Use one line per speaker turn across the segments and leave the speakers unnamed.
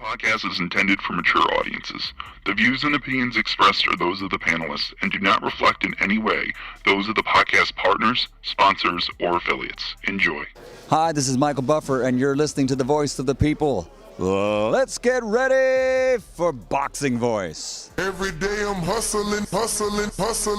podcast is intended for mature audiences. The views and opinions expressed are those of the panelists and do not reflect in any way those of the podcast partners, sponsors, or affiliates. Enjoy.
Hi, this is Michael Buffer, and you're listening to The Voice of the People. Let's get ready for Boxing Voice.
Every day I'm hustling.
Podcast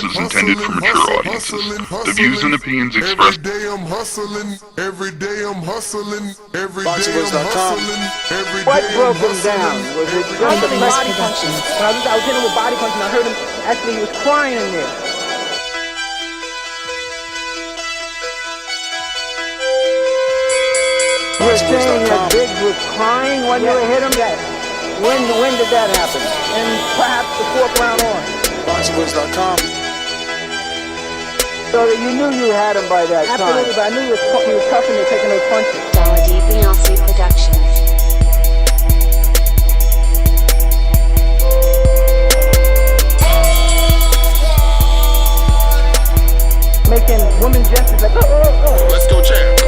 is intended for mature audiences. The views and opinions expressed.
Every day I'm hustling. Every day I'm hustling. Every day I'm
Boxingvoice.com.
hustling. Every
What
day
broke
I'm
him down? Was it just the body punching? When I was hitting him with body punching, I heard him actually, he was crying in there. You were saying that Biggs was crying when you hit him? Yes. When did that happen? And perhaps the fourth round on.
Boxingvoice.com.
So that you knew you had him by that time. Absolutely, but I knew he was tough and taking those punches.
Deontay Productions.
Making women gestures like, oh.
Let's go, champ.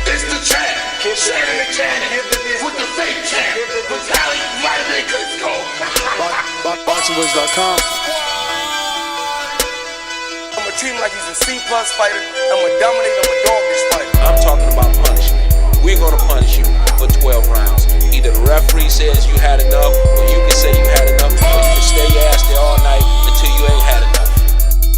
It's the champ. Shannon the champ. With the fake champ. Vitaly Vladimir Klitschko.
Boxingvoice.com.
I'm gonna treat him like he's a C+ fighter. I'm gonna dominate, I'm gonna dog this fight.
I'm talking about punishment. We're gonna punish you for 12 rounds. Either the referee says you had enough, or you can say you had enough, or you can stay your ass there all night until you ain't had enough.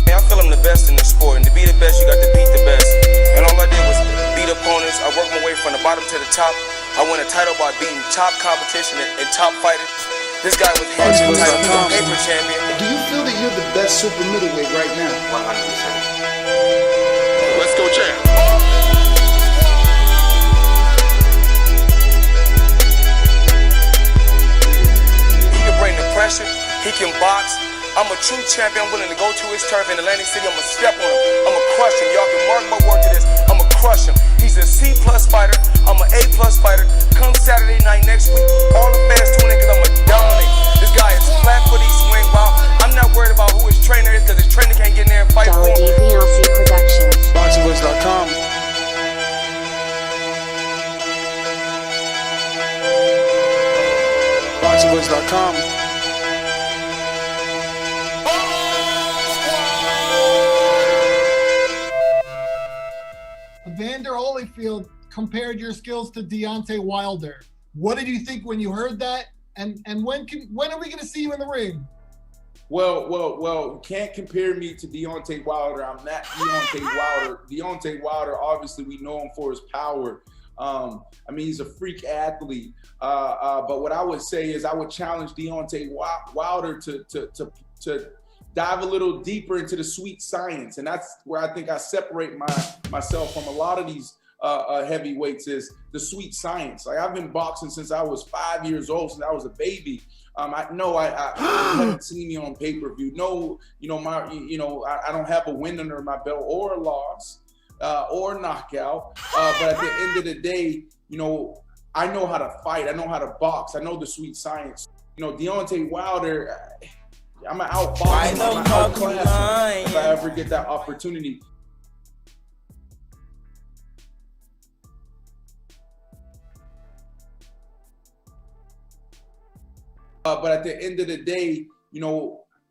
Hey, I feel I'm the best in the sport, and to be the best, you got to beat the best. And all I did was beat opponents. I worked my way from the bottom to the top. I won a title by beating top competition and top fighters. This guy was handsome title, he's a paper champion.
Do you feel that you're the best super middleweight right now?
100%.
Let's go, champ.
He can bring the pressure, he can box. I'm a true champion, I'm willing to go to his turf in Atlantic City, I'm gonna step on him, I'm gonna crush him. Y'all can mark my word to this, I'm gonna crush him. He's a C+ fighter, I'm an A+ fighter. Come Saturday night next week, all the fans tune in cause I'm gonna dominate. This guy is flat footy, swing wild. I'm not worried about who his trainer is cause his trainer can't get in there and fight for him.
Deontay Productions.
Boxingvoice.com. Boxingvoice.com.
Evander Holyfield compared your skills to Deontay Wilder. What did you think when you heard that? And when are we going to see you in the ring?
Well, you can't compare me to Deontay Wilder. I'm not Deontay Wilder. Deontay Wilder, obviously, we know him for his power. I mean, he's a freak athlete. But what I would say is I would challenge Deontay Wilder to dive a little deeper into the sweet science. And that's where I think I separate myself from a lot of these heavyweights is the sweet science. Like, I've been boxing since I was 5 years old, since I was a baby. I haven't seen me on pay-per-view. No, I don't have a win under my belt or a loss or knockout. But at the end of the day, I know how to fight. I know how to box. I know the sweet science. Deontay Wilder, I'm an outbox him. I'm an outclass him if I ever get that opportunity. But at the end of the day,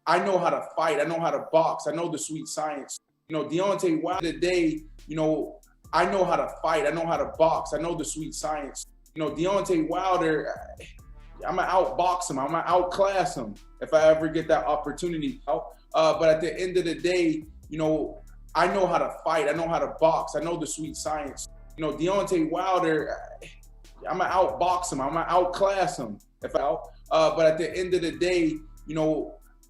I know how to fight. I know how to box. I know the sweet science. Deontay Wilder today, I know how to fight. I know how to box. I know the sweet science. Deontay Wilder, I'm gonna outbox him. I'm gonna outclass him if I ever get that opportunity. But at the end of the day, I know how to fight. I know how to box. I know the sweet science. Deontay Wilder, I'm gonna outbox him. I'm gonna outclass him but at the end of the day,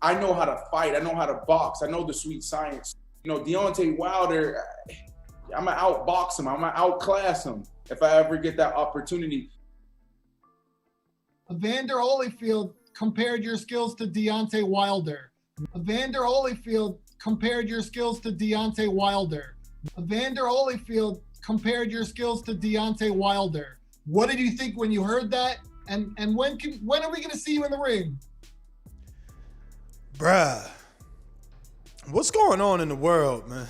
I know how to fight. I know how to box. I know the sweet science. Deontay Wilder, I'm gonna outbox him. I'm gonna outclass him if I ever get that opportunity.
Evander Holyfield compared your skills to Deontay Wilder. Evander Holyfield compared your skills to Deontay Wilder. Evander Holyfield compared your skills to Deontay Wilder. What did you think when you heard that? And when are we going to see you in the ring?
Bruh. What's going on in the world, man?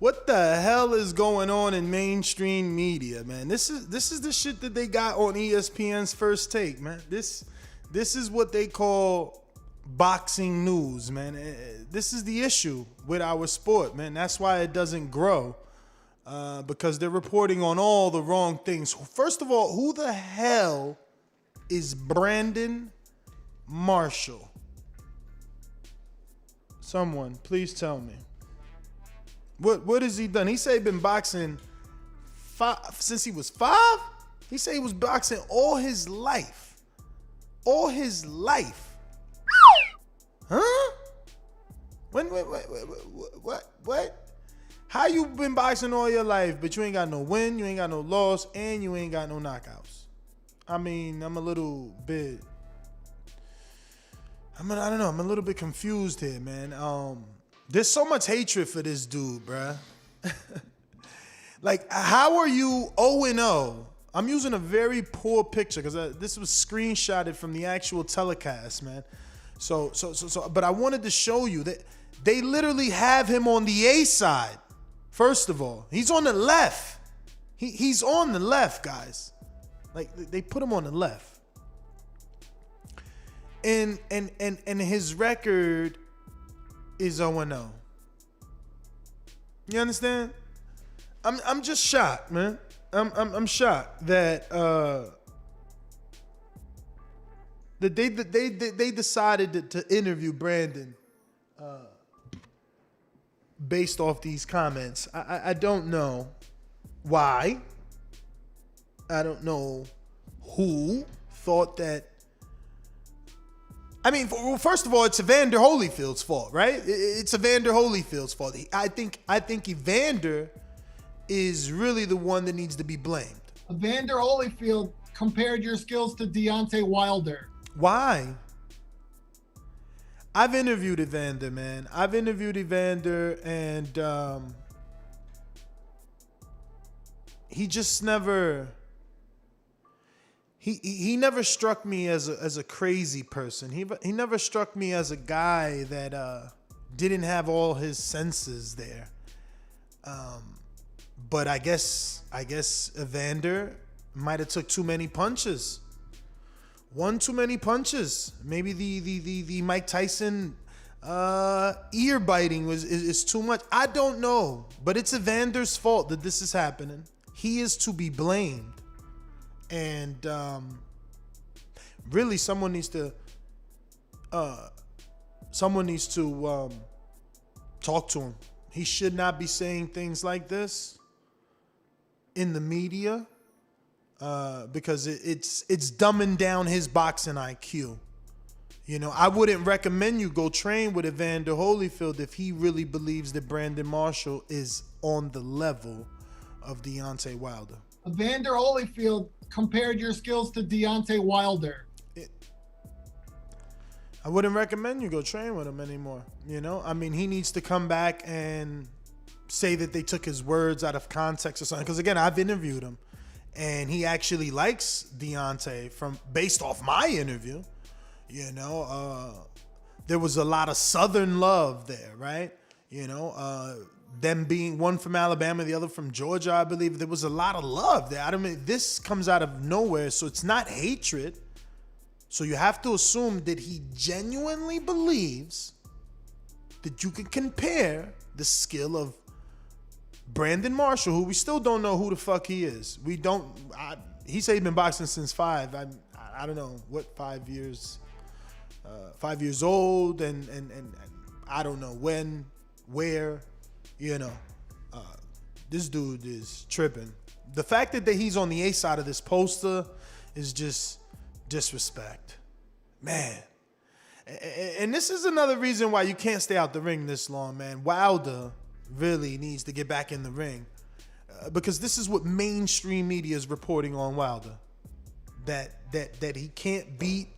What the hell is going on in mainstream media, man? This is the shit that they got on ESPN's First Take, man. This is what they call boxing news, man. This is the issue with our sport, man. That's why it doesn't grow, because they're reporting on all the wrong things. First of all, who the hell is Brandon Marshall? Someone, please tell me. What has he done? He said he been boxing since he was 5? He said he was boxing all his life. All his life. Huh? What? How you been boxing all your life, but you ain't got no win, you ain't got no loss, and you ain't got no knockouts? I mean, I'm a little bit... I don't know. I'm a little bit confused here, man. There's so much hatred for this dude, bruh. Like, how are you 0-0? I'm using a very poor picture because this was screenshotted from the actual telecast, man. So, but I wanted to show you that they literally have him on the A side. First of all, he's on the left. He's on the left, guys. Like, they put him on the left. And his record is 0-0. You understand? I'm just shocked, man. I'm shocked that they decided to interview Brandon based off these comments. I don't know why. I don't know who thought that. I mean, first of all, it's Evander Holyfield's fault, right? It's Evander Holyfield's fault. I think Evander is really the one that needs to be blamed.
Evander Holyfield compared your skills to Deontay Wilder.
Why? I've interviewed Evander, man. I've interviewed Evander, and he just never... He never struck me as a crazy person. He never struck me as a guy that didn't have all his senses there. But I guess Evander might have took too many punches. One too many punches. Maybe the Mike Tyson ear biting is too much. I don't know, but it's Evander's fault that this is happening. He is to be blamed. And really, someone needs to talk to him. He should not be saying things like this in the media because it's dumbing down his boxing IQ. You know, I wouldn't recommend you go train with Evander Holyfield if he really believes that Brandon Marshall is on the level of Deontay Wilder.
Evander Holyfield compared your skills to Deontay Wilder.
I wouldn't recommend you go train with him anymore. You know, I mean, he needs to come back and say that they took his words out of context or something. Because again, I've interviewed him, and he actually likes Deontay based off my interview. You know, there was a lot of Southern love there, right? You know, them being one from Alabama, the other from Georgia, I believe. There was a lot of love there. I mean, this comes out of nowhere, so it's not hatred. So you have to assume that he genuinely believes that you can compare the skill of Brandon Marshall, who we still don't know who the fuck he is. He said he's been boxing since 5. I don't know what 5 years. 5 years old, and I don't know when, where. You know, this dude is tripping. The fact that he's on the A side of this poster is just disrespect. Man. And this is another reason why you can't stay out the ring this long, man. Wilder really needs to get back in the ring because this is what mainstream media is reporting on Wilder. That he can't beat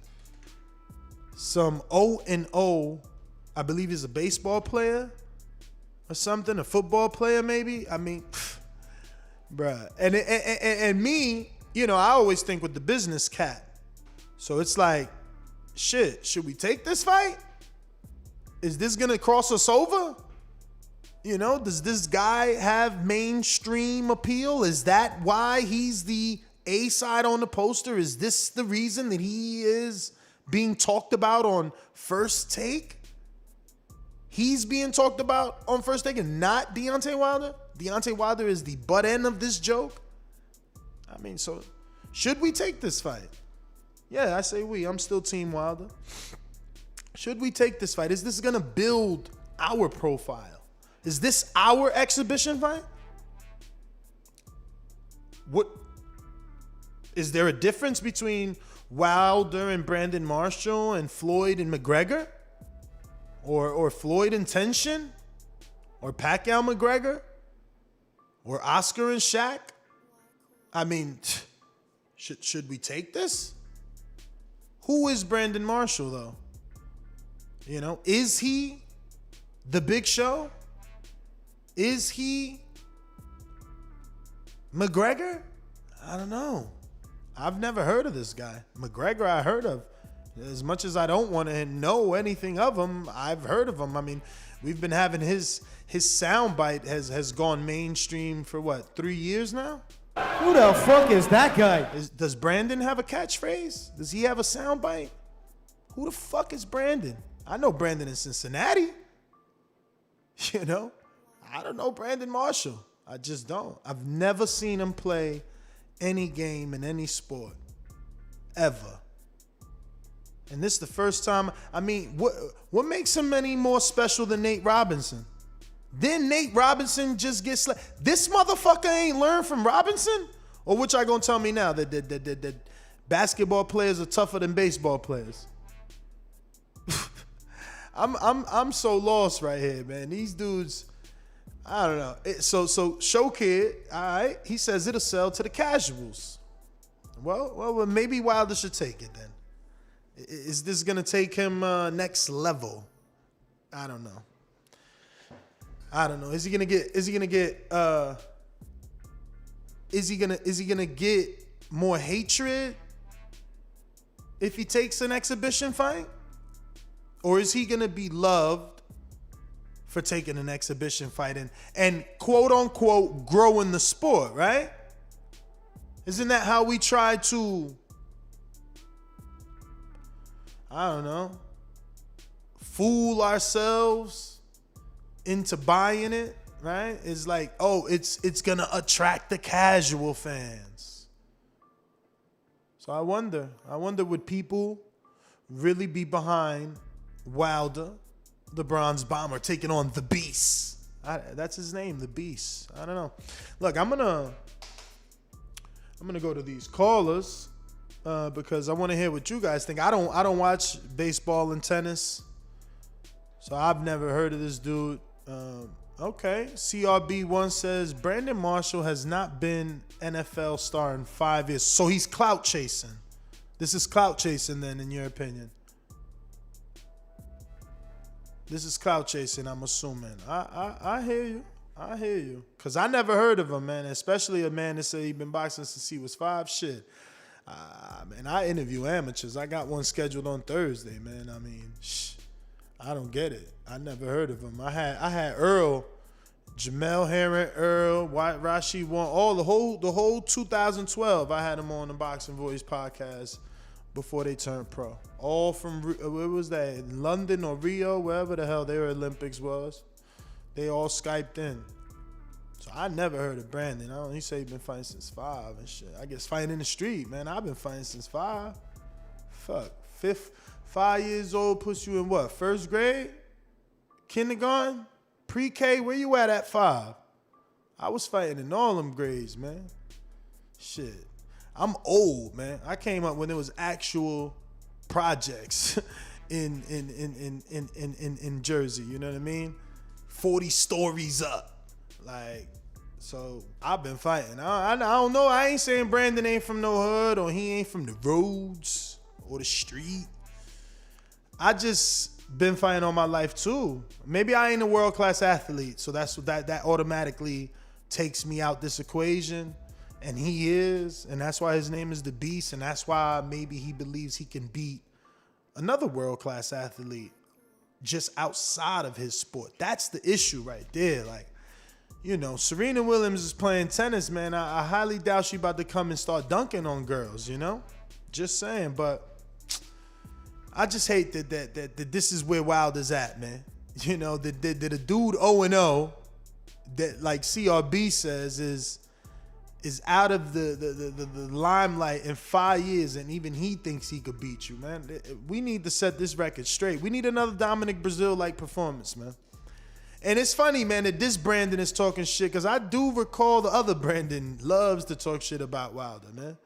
some 0-0, I believe he's a baseball player, or something, a football player maybe. I mean, bruh. And me, you know, I always think with the business cat. So it's like, shit, should we take this fight? Is this going to cross us over? You know, does this guy have mainstream appeal? Is that why he's the A side on the poster? Is this the reason that he is being talked about on First Take? He's being talked about on First Take and not Deontay Wilder? Deontay Wilder is the butt end of this joke? I mean, so should we take this fight? Yeah, I say we. I'm still Team Wilder. Should we take this fight? Is this going to build our profile? Is this our exhibition fight? What is there a difference between Wilder and Brandon Marshall and Floyd and McGregor? Or Floyd and Tension? Or Pacquiao McGregor? Or Oscar and Shaq? I mean, should we take this? Who is Brandon Marshall, though? You know, is he the Big Show? Is he McGregor? I don't know. I've never heard of this guy. McGregor I heard of. As much as I don't want to know anything of him, I've heard of him. I mean, we've been having his soundbite has gone mainstream for what, 3 years now?
Who the fuck is that guy?
Does Brandon have a catchphrase? Does he have a soundbite? Who the fuck is Brandon? I know Brandon in Cincinnati. You know? I don't know Brandon Marshall. I just don't. I've never seen him play any game in any sport. Ever. And this is the first time. I mean, what makes him any more special than Nate Robinson? Then Nate Robinson just gets this motherfucker ain't learned from Robinson? Or what y'all gonna tell me now? That basketball players are tougher than baseball players? I'm so lost right here, man. These dudes, I don't know. So Show Kid, all right, he says it'll sell to the casuals. Well, maybe Wilder should take it then. Is this gonna take him next level? I don't know. Is he gonna get more hatred if he takes an exhibition fight? Or is he gonna be loved for taking an exhibition fight and quote unquote growing the sport, right? Isn't that how we try to, I don't know, fool ourselves into buying it, right? It's like, oh, it's gonna attract the casual fans. So I wonder would people really be behind Wilder, the Bronze Bomber, taking on the Beast? That's his name, the Beast. I don't know. Look, I'm gonna go to these callers because I want to hear what you guys think. I don't watch baseball and tennis, so I've never heard of this dude. Okay, CRB1 says Brandon Marshall has not been NFL star in 5 years, so he's clout chasing. This is clout chasing then, in your opinion? This is clout chasing, I'm assuming. I hear you. I hear you. Because I never heard of him, man. Especially a man that said he's been boxing since he was 5. Shit. Man, I interview amateurs. I got one scheduled on Thursday, man. I mean, I don't get it. I never heard of him. I had Earl, Jamel Herring, Earl, White Rashi won all the whole 2012. I had him on the Boxing Voice podcast before they turned pro. All from, where was that? In London or Rio, wherever the hell their Olympics was. They all Skyped in. So I never heard of Brandon. He said he's been fighting since 5 and shit. I guess fighting in the street, man. I've been fighting since 5. Fuck. 5 years old puts you in what? First grade? Kindergarten? Pre-K? Where you at 5? I was fighting in all them grades, man. Shit. I'm old, man. I came up when there was actual projects in Jersey. You know what I mean? 40 stories up. Like, so I've been fighting. I don't know. I ain't saying Brandon ain't from no hood or he ain't from the roads or the street. I just been fighting all my life too. Maybe I ain't a world-class athlete, so that automatically takes me out this equation. And he is, and that's why his name is the Beast, and that's why maybe he believes he can beat another world-class athlete just outside of his sport. That's the issue right there. Like, you know, Serena Williams is playing tennis, man. I highly doubt she about to come and start dunking on girls, you know? Just saying, but I just hate that this is where Wilder's at, man. You know, the dude 0-0 that, like CRB says, is out of the limelight in 5 years, and even he thinks he could beat you, man. We need to set this record straight. We need another Dominic Brazil-like performance, man. And it's funny, man, that this Brandon is talking shit, because I do recall the other Brandon loves to talk shit about Wilder, man.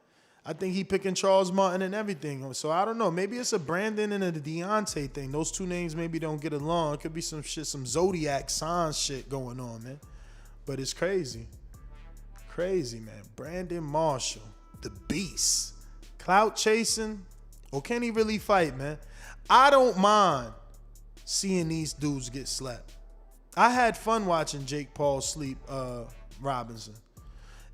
I think he picking Charles Martin and everything. So I don't know. Maybe it's a Brandon and a Deontay thing. Those two names maybe don't get along. It could be some shit, some zodiac sign shit going on, man. But it's crazy. Crazy, man. Brandon Marshall, the beast. Clout chasing, or can he really fight, man? I don't mind seeing these dudes get slapped. I had fun watching Jake Paul sleep Robinson.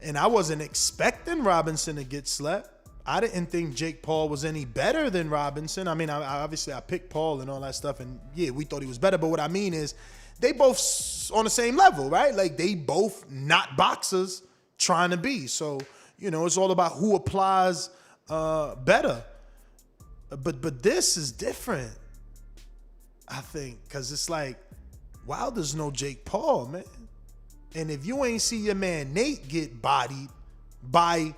And I wasn't expecting Robinson to get slapped. I didn't think Jake Paul was any better than Robinson. I mean, obviously I picked Paul and all that stuff, and yeah, we thought he was better. But what I mean is, they both on the same level, right? Like, they both not boxers trying to be. So, you know, it's all about who applies better. But this is different, I think, because it's like, Wilder's no Jake Paul, man. And if you ain't see your man Nate get bodied by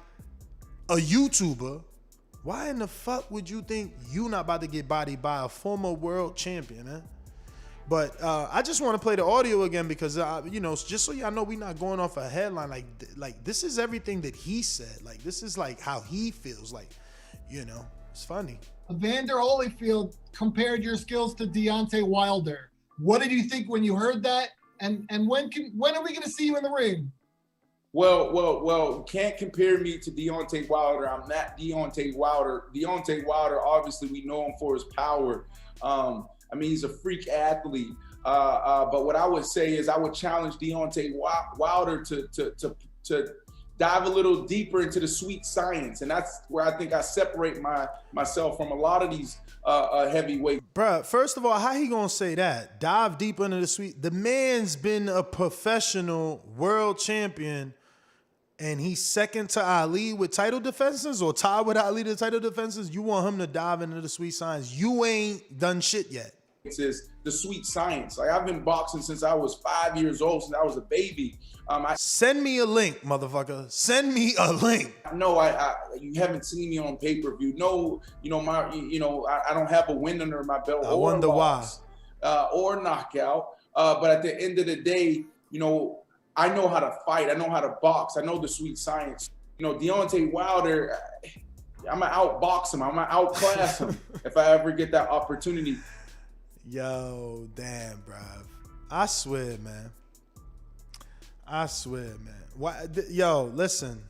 a YouTuber, why in the fuck would you think you not about to get bodied by a former world champion, man? But I just want to play the audio again because, you know, just so y'all know we not going off a headline. Like this is everything that he said. Like, this is like how he feels. Like, you know, it's funny.
Evander Holyfield compared your skills to Deontay Wilder. What did you think when you heard that? And when are we going to see you in the ring?
Well, can't compare me to Deontay Wilder. I'm not Deontay Wilder. Deontay Wilder, obviously, we know him for his power. I mean, he's a freak athlete. But what I would say is I would challenge Deontay Wilder to dive a little deeper into the sweet science. And that's where I think I separate myself from a lot of these heavyweight.
Bruh, first of all, how he gonna say that? Dive deeper into the sweet. The man's been a professional world champion, and he's second to Ali with title defenses, or tied with Ali to title defenses. You want him to dive into the sweet science? You ain't done shit yet.
It's the sweet science. Like, I've been boxing since I was 5 years old, since I was a baby.
Send me a link, motherfucker. Send me a link.
No, you haven't seen me on pay-per-view. No, I don't have a win under my belt.
I wonder why.
Or knockout. But at the end of the day, you know, I know how to fight. I know how to box. I know the sweet science. You know, Deontay Wilder, I'm gonna outbox him. I'm gonna outclass him if I ever get that opportunity.
Yo, damn, bro. I swear, man. Yo, listen.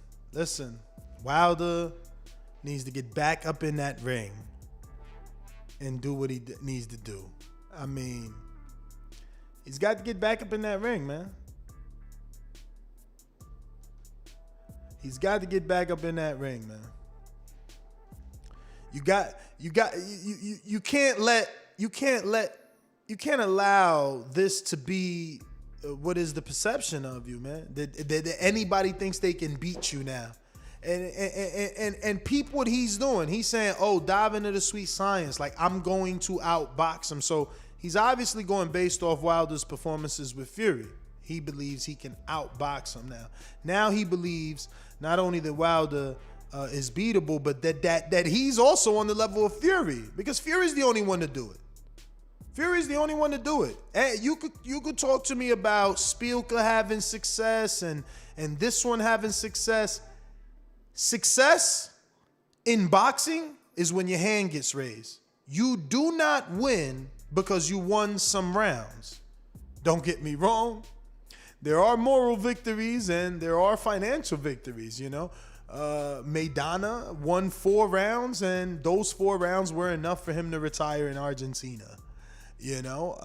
Wilder needs to get back up in that ring and do what he needs to do. I mean, he's got to get back up in that ring, man. He's got to get back up in that ring, man. You can't allow this to be what is the perception of you, man. That anybody thinks they can beat you now. And peep what he's doing. He's saying, oh, dive into the sweet science. Like, I'm going to outbox him. So he's obviously going based off Wilder's performances with Fury. He believes he can outbox him now. Now he believes not only that Wilder is beatable, but that he's also on the level of Fury, because Fury's the only one to do it. Fury's the only one to do it. And you could talk to me about Spielka having success and this one having success. Success in boxing is when your hand gets raised. You do not win because you won some rounds. Don't get me wrong. There are moral victories and there are financial victories, you know. Maidana won 4 rounds, and those 4 rounds were enough for him to retire in Argentina. You know,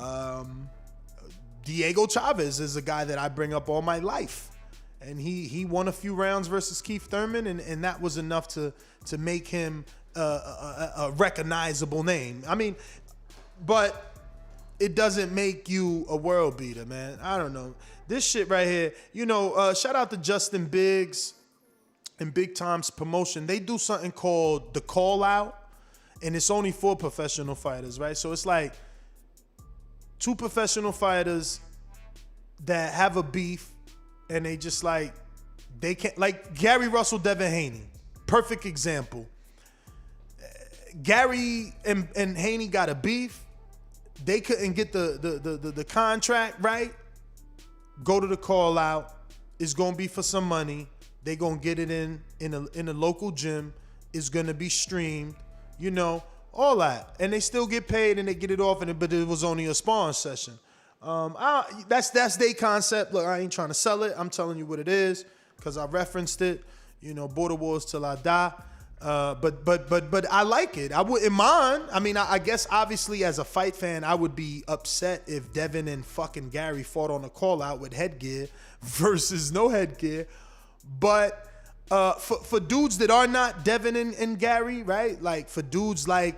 Diego Chavez is a guy that I bring up all my life, and he won a few rounds versus Keith Thurman, and that was enough to make him a recognizable name. I mean, but it doesn't make you a world beater, man. I don't know. This shit right here, shout out to Justin Biggs and Big Time's Promotion. They do something called the Call Out, and it's only for professional fighters, right? So it's like 2 professional fighters that have a beef, and they just like, they can't, like Gary Russell, Devin Haney. Perfect example. Gary and Haney got a beef. They couldn't get the contract right. Go to the Call Out. It's gonna be for some money. They gonna get it in a local gym. It's gonna be streamed. All that, and they still get paid and they get it off. But it was only a sparring session. That's their concept. Look, I ain't trying to sell it. I'm telling you what it is because I referenced it. Border Wars till I die. But I like it. I wouldn't mind. I mean, I guess obviously as a fight fan, I would be upset if Devin and fucking Gary fought on a Call Out with headgear versus no headgear. But for dudes that are not Devin and Gary, right? Like for dudes like,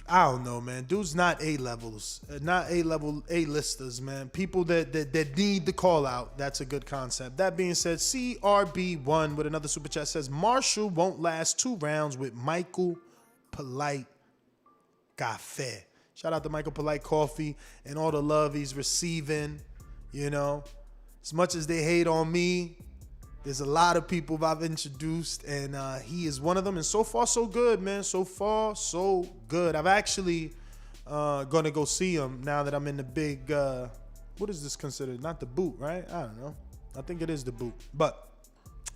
I don't know, man. Dudes not A-levels, not A-level A-listers, man. People that need the Call Out. That's a good concept. That being said, CRB1 with another super chat says, Marshall won't last 2 rounds with Michael Polite Café. Shout out to Michael Polite Coffee and all the love he's receiving. As much as they hate on me, there's a lot of people I've introduced, and he is one of them. And so far, so good, man. So far, so good. I've actually going to go see him now that I'm in the big, what is this considered? Not the boot, right? I don't know. I think it is the boot. But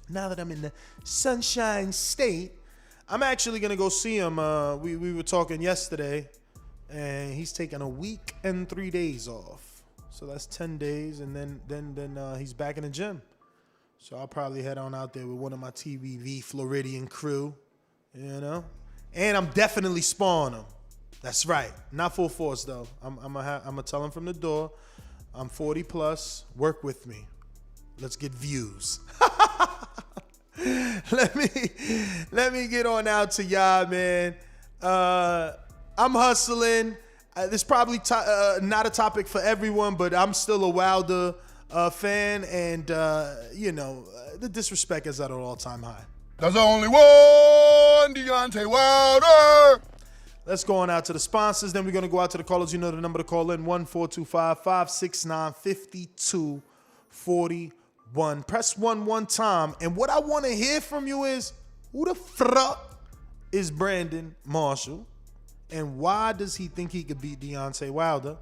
now that I'm in the Sunshine State, I'm actually going to go see him. We were talking yesterday, and he's taking a week and 3 days off. So that's 10 days, and then he's back in the gym. So I'll probably head on out there with one of my TVV Floridian crew, And I'm definitely sparring him. That's right. Not full force, though. I'm gonna tell him from the door, I'm 40 plus, work with me. Let's get views. Let me get on out to y'all, man. I'm hustling. This probably not a topic for everyone, but I'm still a Wilder fan, and the disrespect is at an all-time high.
There's only one Deontay Wilder.
Let's go on out to the sponsors. Then we're going to go out to the callers. You know the number to call in, 1-425-569-5241. Press 1 one time. And what I want to hear from you is, who the fuck is Brandon Marshall? And why does he think he could beat Deontay Wilder?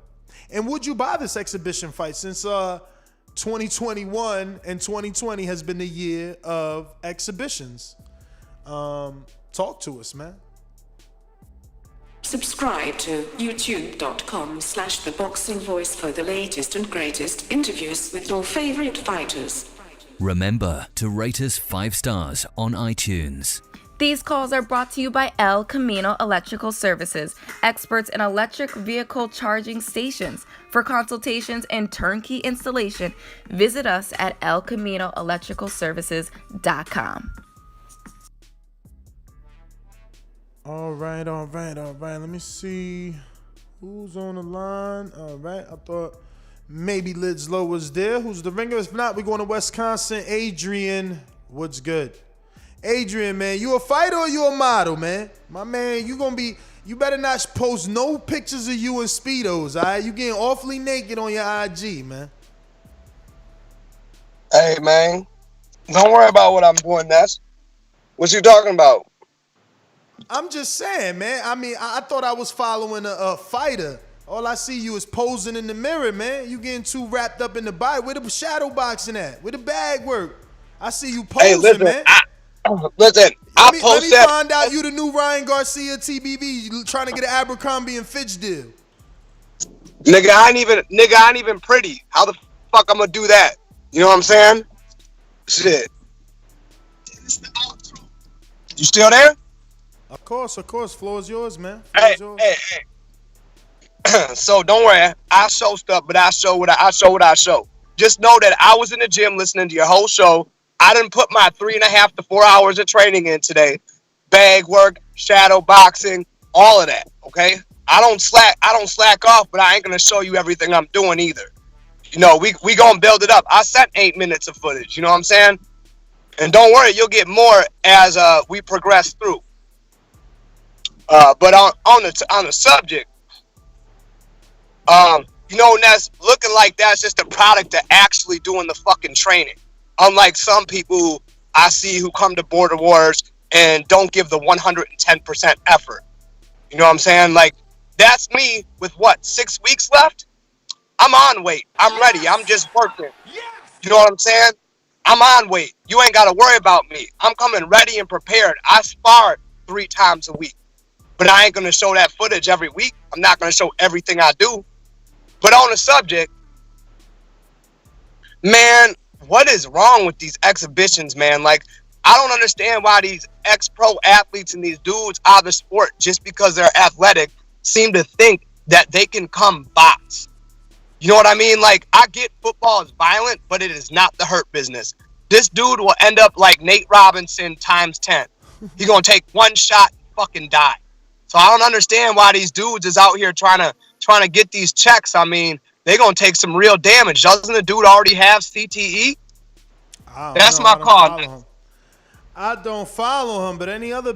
And would you buy this exhibition fight since 2021 and 2020 has been the year of exhibitions? Talk to us, man.
Subscribe to youtube.com/theboxingvoice for the latest and greatest interviews with your favorite fighters.
Remember to rate us 5 stars on iTunes.
These calls are brought to you by El Camino Electrical Services, experts in electric vehicle charging stations. For consultations and turnkey installation, visit us at elcaminoelectricalservices.com.
All right. Let me see who's on the line. All right. I thought maybe Lids Low was there. Who's the ringer? If not, we're going to Wisconsin. Adrian, what's good? Adrian, man, you a fighter or you a model, man? My man, you better not post no pictures of you in Speedos, all right? You getting awfully naked on your IG, man.
Hey, man, don't worry about what I'm doing next. What you talking about?
I'm just saying, man. I mean, I thought I was following a fighter. All I see you is posing in the mirror, man. You getting too wrapped up in the body. Where the shadow boxing at? Where the bag work? I see you posing,
hey, listen,
man.
Let me
find out you the new Ryan Garcia TBV trying to get an Abercrombie and Fitch deal.
Nigga, I ain't even pretty. How the fuck I'm gonna do that? You know what I'm saying? Shit. You still there?
Of course. Floor is yours, man.
Hey. So don't worry. I show stuff, but I show what I show. Just know that I was in the gym listening to your whole show. I didn't put my 3.5 to 4 hours of training in today. Bag work, shadow boxing, all of that, okay? I don't slack off, but I ain't gonna show you everything I'm doing either. You know, we gonna build it up. I sent 8 minutes of footage, you know what I'm saying? And don't worry, you'll get more as we progress through. But on the subject, you know, that's looking like that's just a product of actually doing the fucking training. Unlike some people who I see who come to Border Wars and don't give the 110% effort. You know what I'm saying? Like, that's me with what, 6 weeks left? I'm on weight. I'm ready. I'm just working. You know what I'm saying? I'm on weight. You ain't got to worry about me. I'm coming ready and prepared. I spar 3 times a week. But I ain't going to show that footage every week. I'm not going to show everything I do. But on the subject, man, what is wrong with these exhibitions, man? Like, I don't understand why these ex-pro athletes and these dudes out of the sport, just because they're athletic, seem to think that they can come box. You know what I mean? Like, I get football is violent, but it is not the hurt business. This dude will end up like Nate Robinson times 10. He gonna take one shot and fucking die. So I don't understand why these dudes is out here trying to get these checks. I mean, they gonna take some real damage. Doesn't the dude already have CTE? That's my call.
I don't follow him, but any other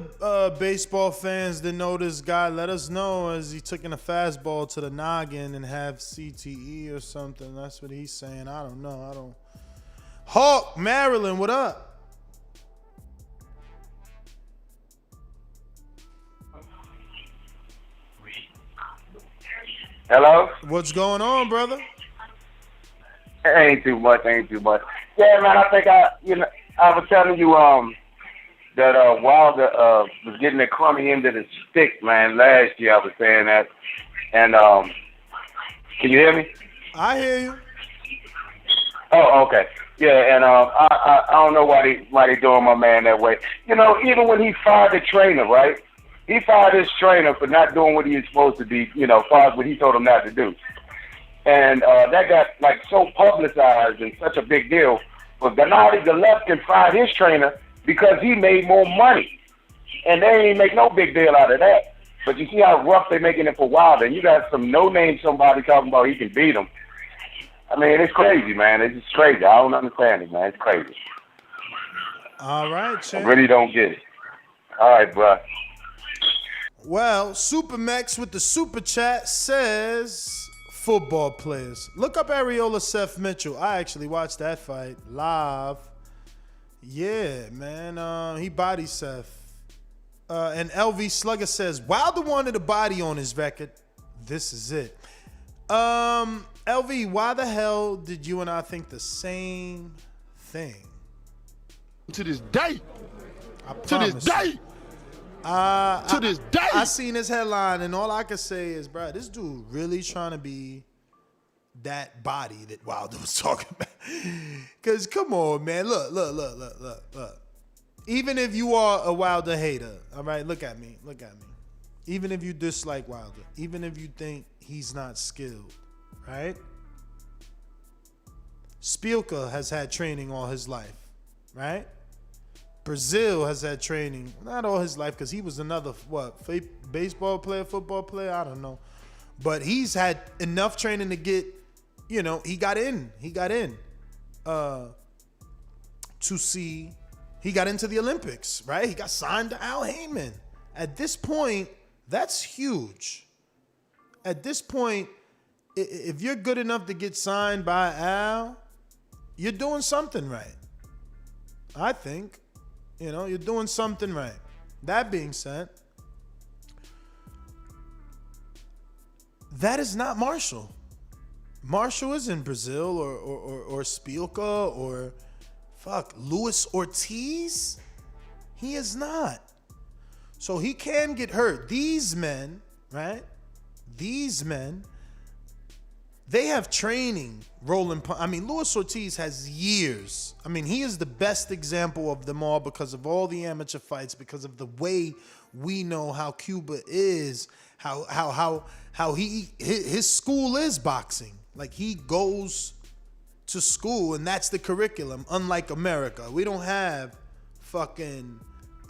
baseball fans that know this guy, let us know, as he took in a fastball to the noggin and have CTE or something. That's what he's saying. I don't know. Hawk, Maryland, what up?
Hello?
What's going on, brother?
Ain't too much. Yeah, man, I think I was telling you that Wilder was getting the crummy end of the stick, man. Last year I was saying that. And can you hear me?
I hear you.
Oh, okay. Yeah, and I don't know why they doing my man that way. You know, even when he fired the trainer, right? He fired his trainer for not doing what he was supposed to be, you know, fired what he told him not to do. And that got like so publicized and such a big deal. But Gennady Golovkin fired his trainer because he made more money. And they ain't make no big deal out of that. But you see how rough they making it for Wilder. And you got some no-name somebody talking about he can beat him. I mean, it's crazy, man. It's just crazy. I don't understand it, man. It's crazy.
All right, champ.
I really don't get it. All right, bro.
Well, Supermax with the super chat says football players. Look up Areola Seth Mitchell. I actually watched that fight live. Yeah, man. He bodied Seth. And LV Slugger says, Wilder wanted a body on his record. This is it. LV, why the hell did you and I think the same thing?
To this day.
To this day.
To this day.
I seen this headline, and all I can say is, bro, this dude really trying to be that body that Wilder was talking about. Because, come on, man. Look. Even if you are a Wilder hater, all right, look at me. Even if you dislike Wilder, even if you think he's not skilled, right? Spielka has had training all his life, right? Brazil has had training, not all his life, because he was another, baseball player, football player, I don't know. But he's had enough training to get, he got in. To see, he got into the Olympics, right? He got signed to Al Heyman. At this point, that's huge. At this point, if you're good enough to get signed by Al, you're doing something right. I think. You're doing something right. That being said, that is not Marshall. Marshall is in Brazil or Spielka or Luis Ortiz. He is not. So he can get hurt. These men, right? They have training rolling. Luis Ortiz has years. He is the best example of them all because of all the amateur fights, because of the way we know how Cuba is, how his school is boxing. Like, he goes to school and that's the curriculum. Unlike America, we don't have fucking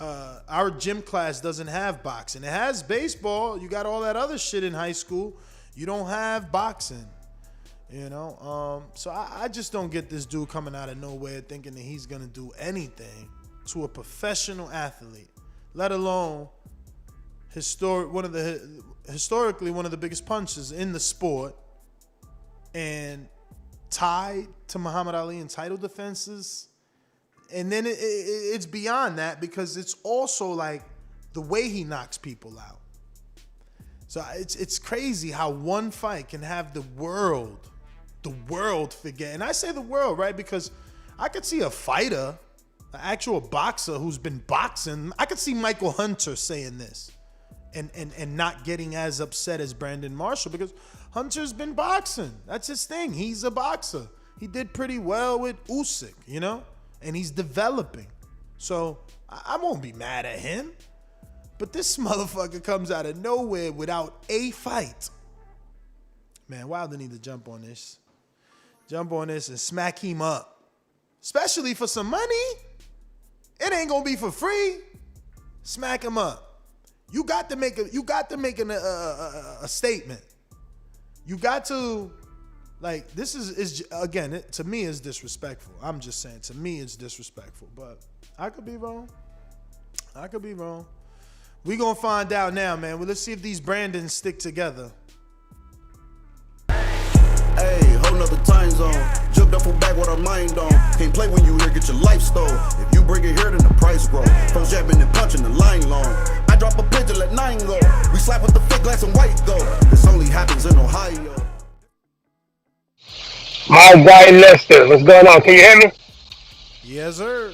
our gym class doesn't have boxing. It has baseball. You got all that other shit in high school. You don't have boxing. So I just don't get this dude coming out of nowhere thinking that he's gonna do anything to a professional athlete, let alone historically one of the biggest punches in the sport, and tied to Muhammad Ali in title defenses. And then it's beyond that, because it's also like the way he knocks people out. So it's crazy how one fight can have the world forget. And I say the world, right? Because I could see a fighter, an actual boxer who's been boxing. I could see Michael Hunter saying this and not getting as upset as Brandon Marshall, because Hunter's been boxing. That's his thing. He's a boxer. He did pretty well with Usyk, and he's developing. So I won't be mad at him. But this motherfucker comes out of nowhere without a fight. Man, Wilder need to jump on this. Jump on this and smack him up. Especially for some money. It ain't gonna be for free. Smack him up. You got to make a statement. You got to, like, this is again, to me is disrespectful. I'm just saying, to me it's disrespectful. But I could be wrong. We gonna find out now, man. Well, let's see if these Brandons stick together.
Hey, whole nother time zone. Jumped up for back with our mind on. Can't play when you here, get your life stole. If you bring it here, then the price grow. From jabbing and punching the line long. I drop a pitch and let 9 go. We slap with the fake glass and white go. This only happens in Ohio.
My guy Lester, what's going on? Can you hear me?
Yes, sir.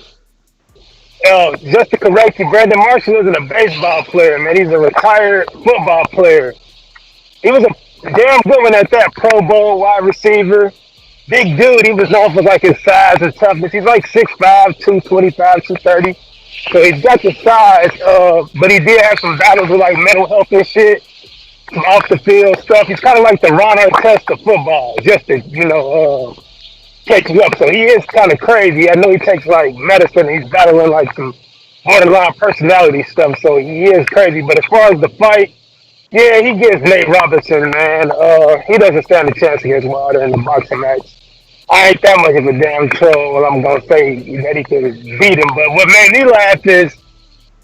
Just to correct you, Brandon Marshall isn't a baseball player, man. He's a retired football player. He was a damn good one at that, Pro Bowl wide receiver. Big dude. He was known for like his size and toughness. He's like 6'5", 225, 230. So he's got the size, but he did have some battles with like mental health and shit, some off the field stuff. He's kind of like the Ron Artest of football, just to, catch you up. So he is kind of crazy. I know he takes like medicine. He's battling like some borderline personality stuff. So he is crazy. But as far as the fight, yeah, he gets Nate Robinson, man. He doesn't stand a chance against Wilder in the boxing match. I ain't that much of a damn troll. I'm gonna say that he can beat him. But what made me laugh is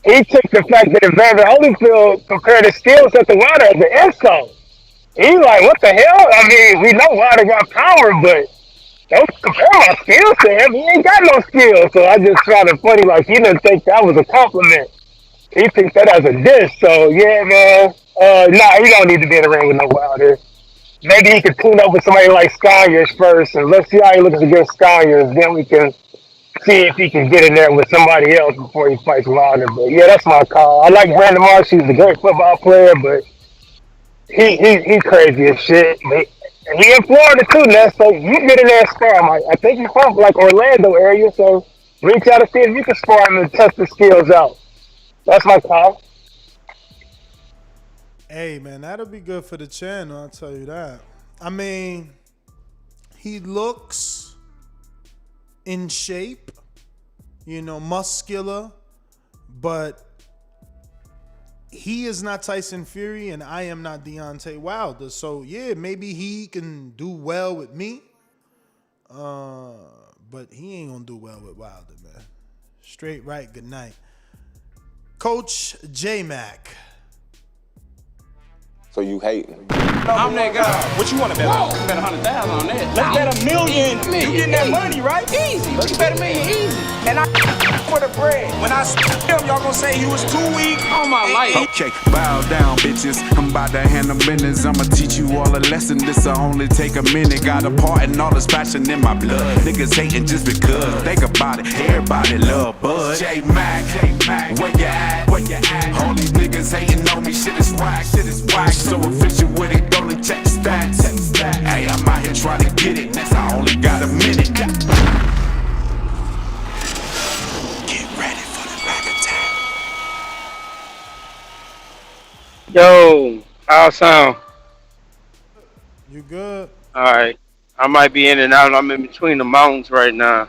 he took the fact that Evander Holyfield compared his skills to Wilder as an insult. He like, what the hell? I mean, we know Wilder got power, but don't compare my skills to him. He ain't got no skills. So I just found it funny. Like, he didn't think that was a compliment. He thinks that as a diss. So, yeah, man. He don't need to be in the ring with no Wilder. Maybe he could tune up with somebody like Sconyers first, and let's see how he looks against Sconyers. Then we can see if he can get in there with somebody else before he fights Wilder. But, yeah, that's my call. I like Brandon Marshall. He's a great football player, but he crazy as shit. But he in Florida too, Ness, so you get in there and spar him. I think he's from like Orlando area, so reach out and see if you can spar him and test the skills out. That's my call.
Hey, man, that'll be good for the channel, I'll tell you that. I mean, he looks in shape, muscular, but he is not Tyson Fury, and I am not Deontay Wilder. So, yeah, maybe he can do well with me, but he ain't going to do well with Wilder, man. Straight right, good night. Coach J-Mac.
So you hating?
I'm that guy. What you want to bet on? Bet 100,000 on that. Let's bet $1 million. You getting that money, right? Easy. Let's bet $1 million easy. And I for the bread. When I him, y'all gonna say he was too weak on my life.
Okay, bow down, bitches. I'm about to handle business. I'ma teach you all a lesson. This'll only take a minute. Got a part and all this passion in my blood. Niggas hating just because. Think about it. Everybody love Bud. J-Mac, where you at? All these niggas hating on me. Shit is whack. So efficient with it, don't check stats. Hey, I'm out here trying to get it. Next, I only got a minute. Get ready for the back attack.
Yo, how it sound?
You good?
All right. I might be in and out. I'm in between the mountains right now.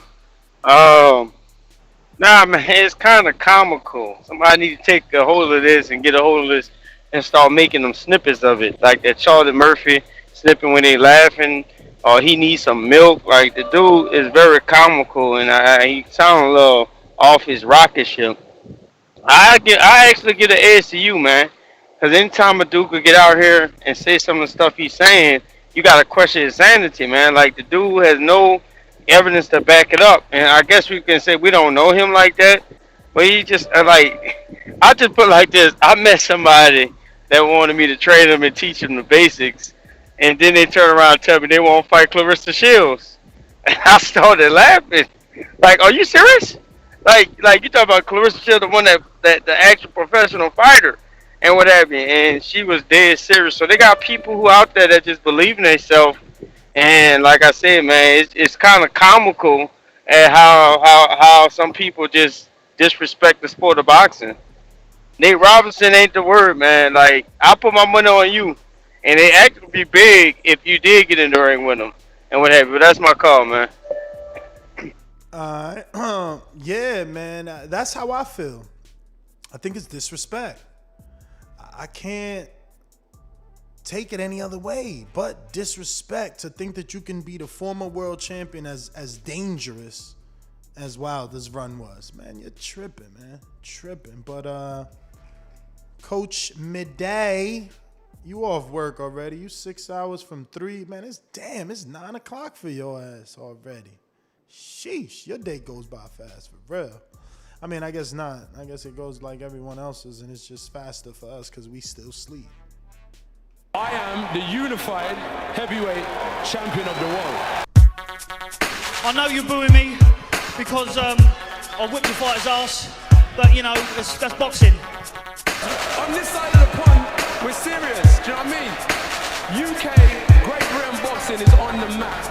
Nah, man, it's kind of comical. Somebody need to take a hold of this and get a hold of this and start making them snippets of it, like that Charlie Murphy snipping when they laughing, or he needs some milk. Like the dude is very comical, and he sound a little off his rocket ship. I actually get an edge to you, man, because anytime a dude could get out here and say some of the stuff he's saying, you gotta question his sanity, man. Like the dude has no evidence to back it up, and I guess we can say we don't know him like that, but he just like I just put it like this: I met somebody that wanted me to train him and teach him the basics, and then they turn around and tell me they won't fight Clarissa Shields, and I started laughing. Like, are you serious? Like you talk about Clarissa Shields, the one that the actual professional fighter and what have you, and she was dead serious. So they got people who out there that just believe in themselves, and like I said, man, it's kind of comical at how some people just disrespect the sport of boxing. Nate Robinson ain't the word, man. Like I put my money on you, and they actually be big if you did get in the ring with them and what have you. But that's my call, man.
Yeah, man. That's how I feel. I think it's disrespect. I can't take it any other way but disrespect to think that you can be the former world champion as dangerous as Wilder's run was. Man, you're tripping, man. Tripping. But Coach Midday, you off work already. You 6 hours from 3. Man, it's 9 o'clock for your ass already. Sheesh, your day goes by fast for real. I mean, I guess not. I guess it goes like everyone else's, and it's just faster for us because we still sleep.
I am the unified heavyweight champion of the world.
I know you're booing me because I whipped the fighter's ass, but you know, that's boxing.
On this side of the pond, we're serious, do you know what I mean? UK Great Britain boxing is on the map.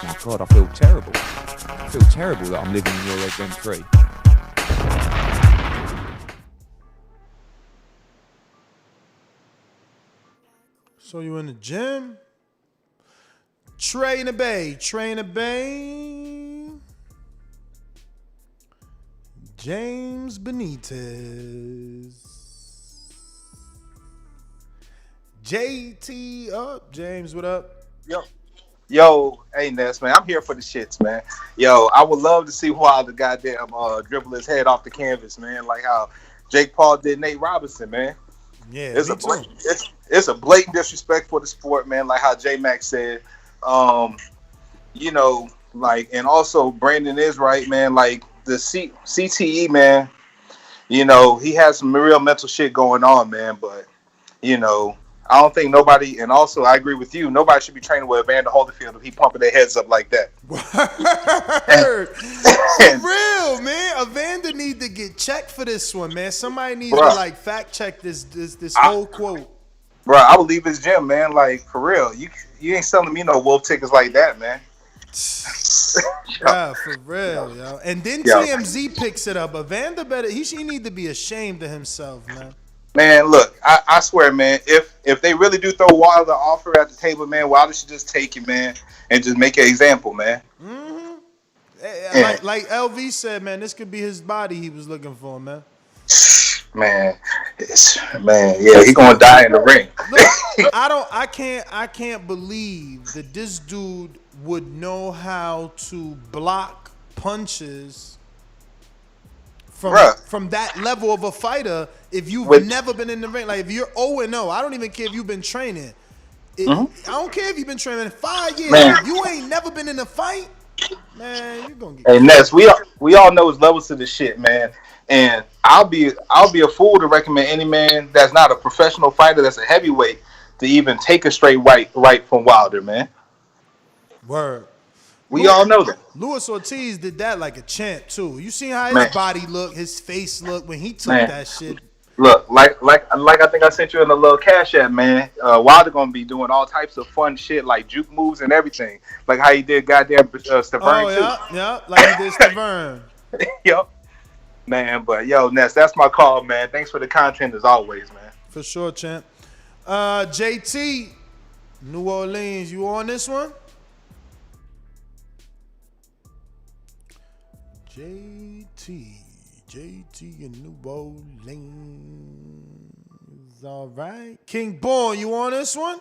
My God, I feel terrible. I feel terrible that I'm living in your red rent free.
So you in the gym? Trainer Bay. James Benitez. JT up. James, what up?
Yo, hey Ness, man, I'm here for the shits, man. Yo, I would love to see Wilder goddamn dribble his head off the canvas, man, like how Jake Paul did Nate Robinson, man.
Yeah,
it's a blatant disrespect for the sport, man, like how J-Mac said. You know, like, and also Brandon is right, man, like the CTE, man, you know, he has some real mental shit going on, man, but, you know, I don't think nobody, and also I agree with you, nobody should be training with Evander Holyfield if he pumping their heads up like that.
For real, man. Evander need to get checked for this one, man. Somebody needs to like fact check this whole quote.
Bro, I would leave his gym, man. Like, for real. You ain't selling me no wolf tickets like that, man.
Yeah, for real, yo. And then TMZ picks it up. Evander better, he need to be ashamed of himself, man.
Man, look, I swear, man, if they really do throw Wilder an offer at the table, man, Wilder should just take it, man, and just make an example, man.
Mm-hmm. Yeah. Like LV said, man, this could be his body he was looking for, man.
Man, yeah, he gonna die in the ring.
Look, I can't believe that this dude would know how to block punches from that level of a fighter if you've never been in the ring. Like, if you're 0-0, I don't even care if you've been training. I don't care if you've been training 5 years. Man. You ain't never been in a fight, man. You're gonna get.
Hey Ness, we all know his levels to this shit, man. And I'll be a fool to recommend any man that's not a professional fighter, that's a heavyweight, to even take a straight right from Wilder, man.
Word.
We all know that.
Luis Ortiz did that like a champ too. You see how his body looked, his face looked when he took that shit.
Look, like I think I sent you in a little cash app, man. Wilder gonna be doing all types of fun shit like juke moves and everything, like how he did goddamn Stavern too.
Yeah, like he did Stavern.
Yep, man. But yo, Ness, that's my call, man. Thanks for the content as always, man.
For sure, champ. JT, New Orleans, you on this one? JT in New Orleans. All right. King Born, you on this one?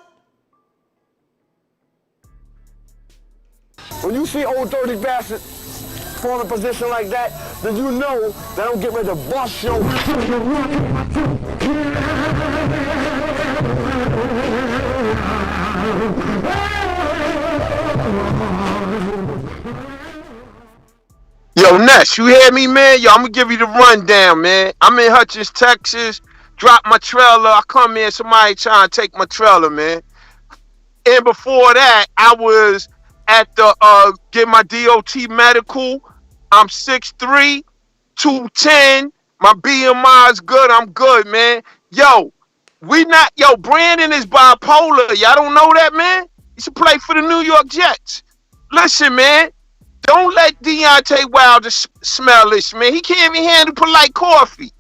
When you see old dirty bastard fall in a position like that, then you know that I'm getting ready to bust your.
Yo, Ness, you hear me, man? Yo, I'm gonna give you the rundown, man. I'm in Hutchins, Texas. Drop my trailer. I come in, somebody trying to take my trailer, man. And before that, I was at the get my DOT medical. I'm 6'3", 210. My BMI is good. I'm good, man. Yo, Brandon is bipolar. Y'all don't know that, man? He should play for the New York Jets. Listen, man. Don't let Deontay Wilder smell this, man. He can't even handle polite coffee.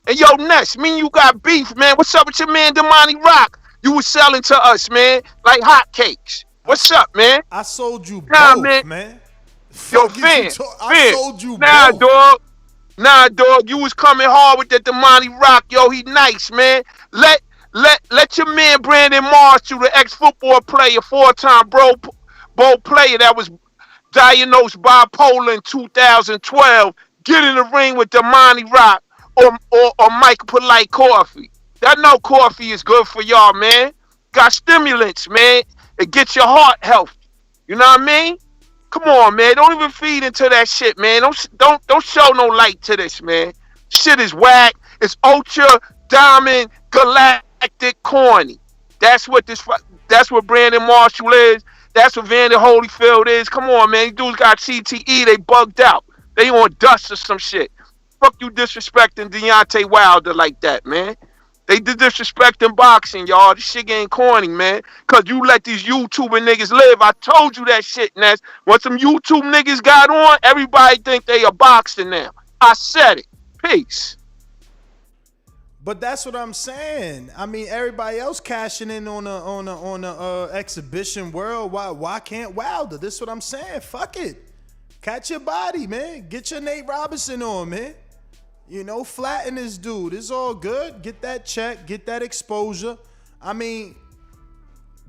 And yo, Ness, me and you got beef, man. What's up with your man, Damani Rock? You was selling to us, man, like hotcakes. What's up, man?
I sold you both, man.
Yo, Finn,
I sold you
both.
both.
Nah, dog. You was coming hard with that Damani Rock. Yo, he nice, man. Let your man Brandon Marshall, the ex-football player, 4-time bowl player that was diagnosed bipolar in 2012, get in the ring with Damani Rock or Mike Polite Coffee. That no coffee is good for y'all, man. Got stimulants, man. It gets your heart healthy. You know what I mean? Come on, man. Don't even feed into that shit, man. Don't show no light to this, man. Shit is whack. It's ultra diamond galactic corny. That's what Brandon Marshall is. That's what Vander Holyfield is. Come on, man. These dudes got CTE. They bugged out. They on dust or some shit. Fuck you disrespecting Deontay Wilder like that, man. They did disrespecting boxing, y'all. This shit ain't corny, man. Cause you let these YouTuber niggas live. I told you that shit, Ness. When some YouTube niggas got on, everybody think they a boxer now. I said it. Peace.
But that's what I'm saying. I mean, everybody else cashing in on a exhibition world. Why can't Wilder? This is what I'm saying. Fuck it. Catch your body, man. Get your Nate Robinson on, man. You know, flatten this dude. It's all good. Get that check. Get that exposure. I mean,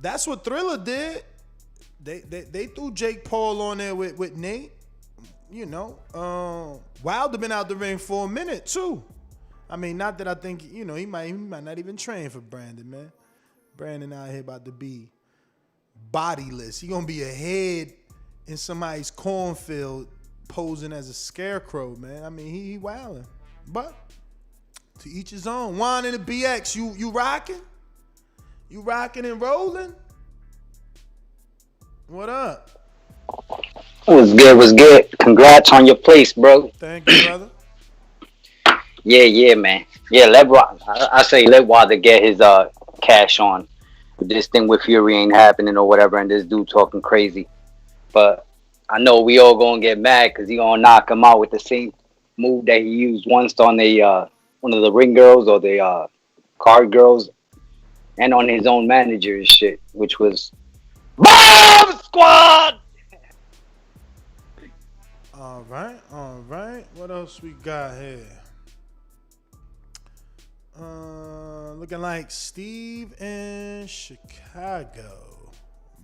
that's what Thriller did. They threw Jake Paul on there with Nate. You know, Wilder been out the ring for a minute too. I mean, not that I think, you know, he might not even train for Brandon, man. Brandon out here about to be bodiless. He gonna be a head in somebody's cornfield posing as a scarecrow, man. I mean, he wilding. But to each his own. Juan in the BX, you rocking? You rocking and rolling? What up?
What's good? Congrats on your place, bro.
Thank you, brother.
Yeah, man. Yeah, I say let Wilder get his cash on. This thing with Fury ain't happening or whatever, and this dude talking crazy. But I know we all gonna get mad because he gonna knock him out with the same move that he used once on the one of the ring girls or the card girls, and on his own manager and shit, which was Bomb Squad.
All right. What else we got here? Looking like Steve in Chicago.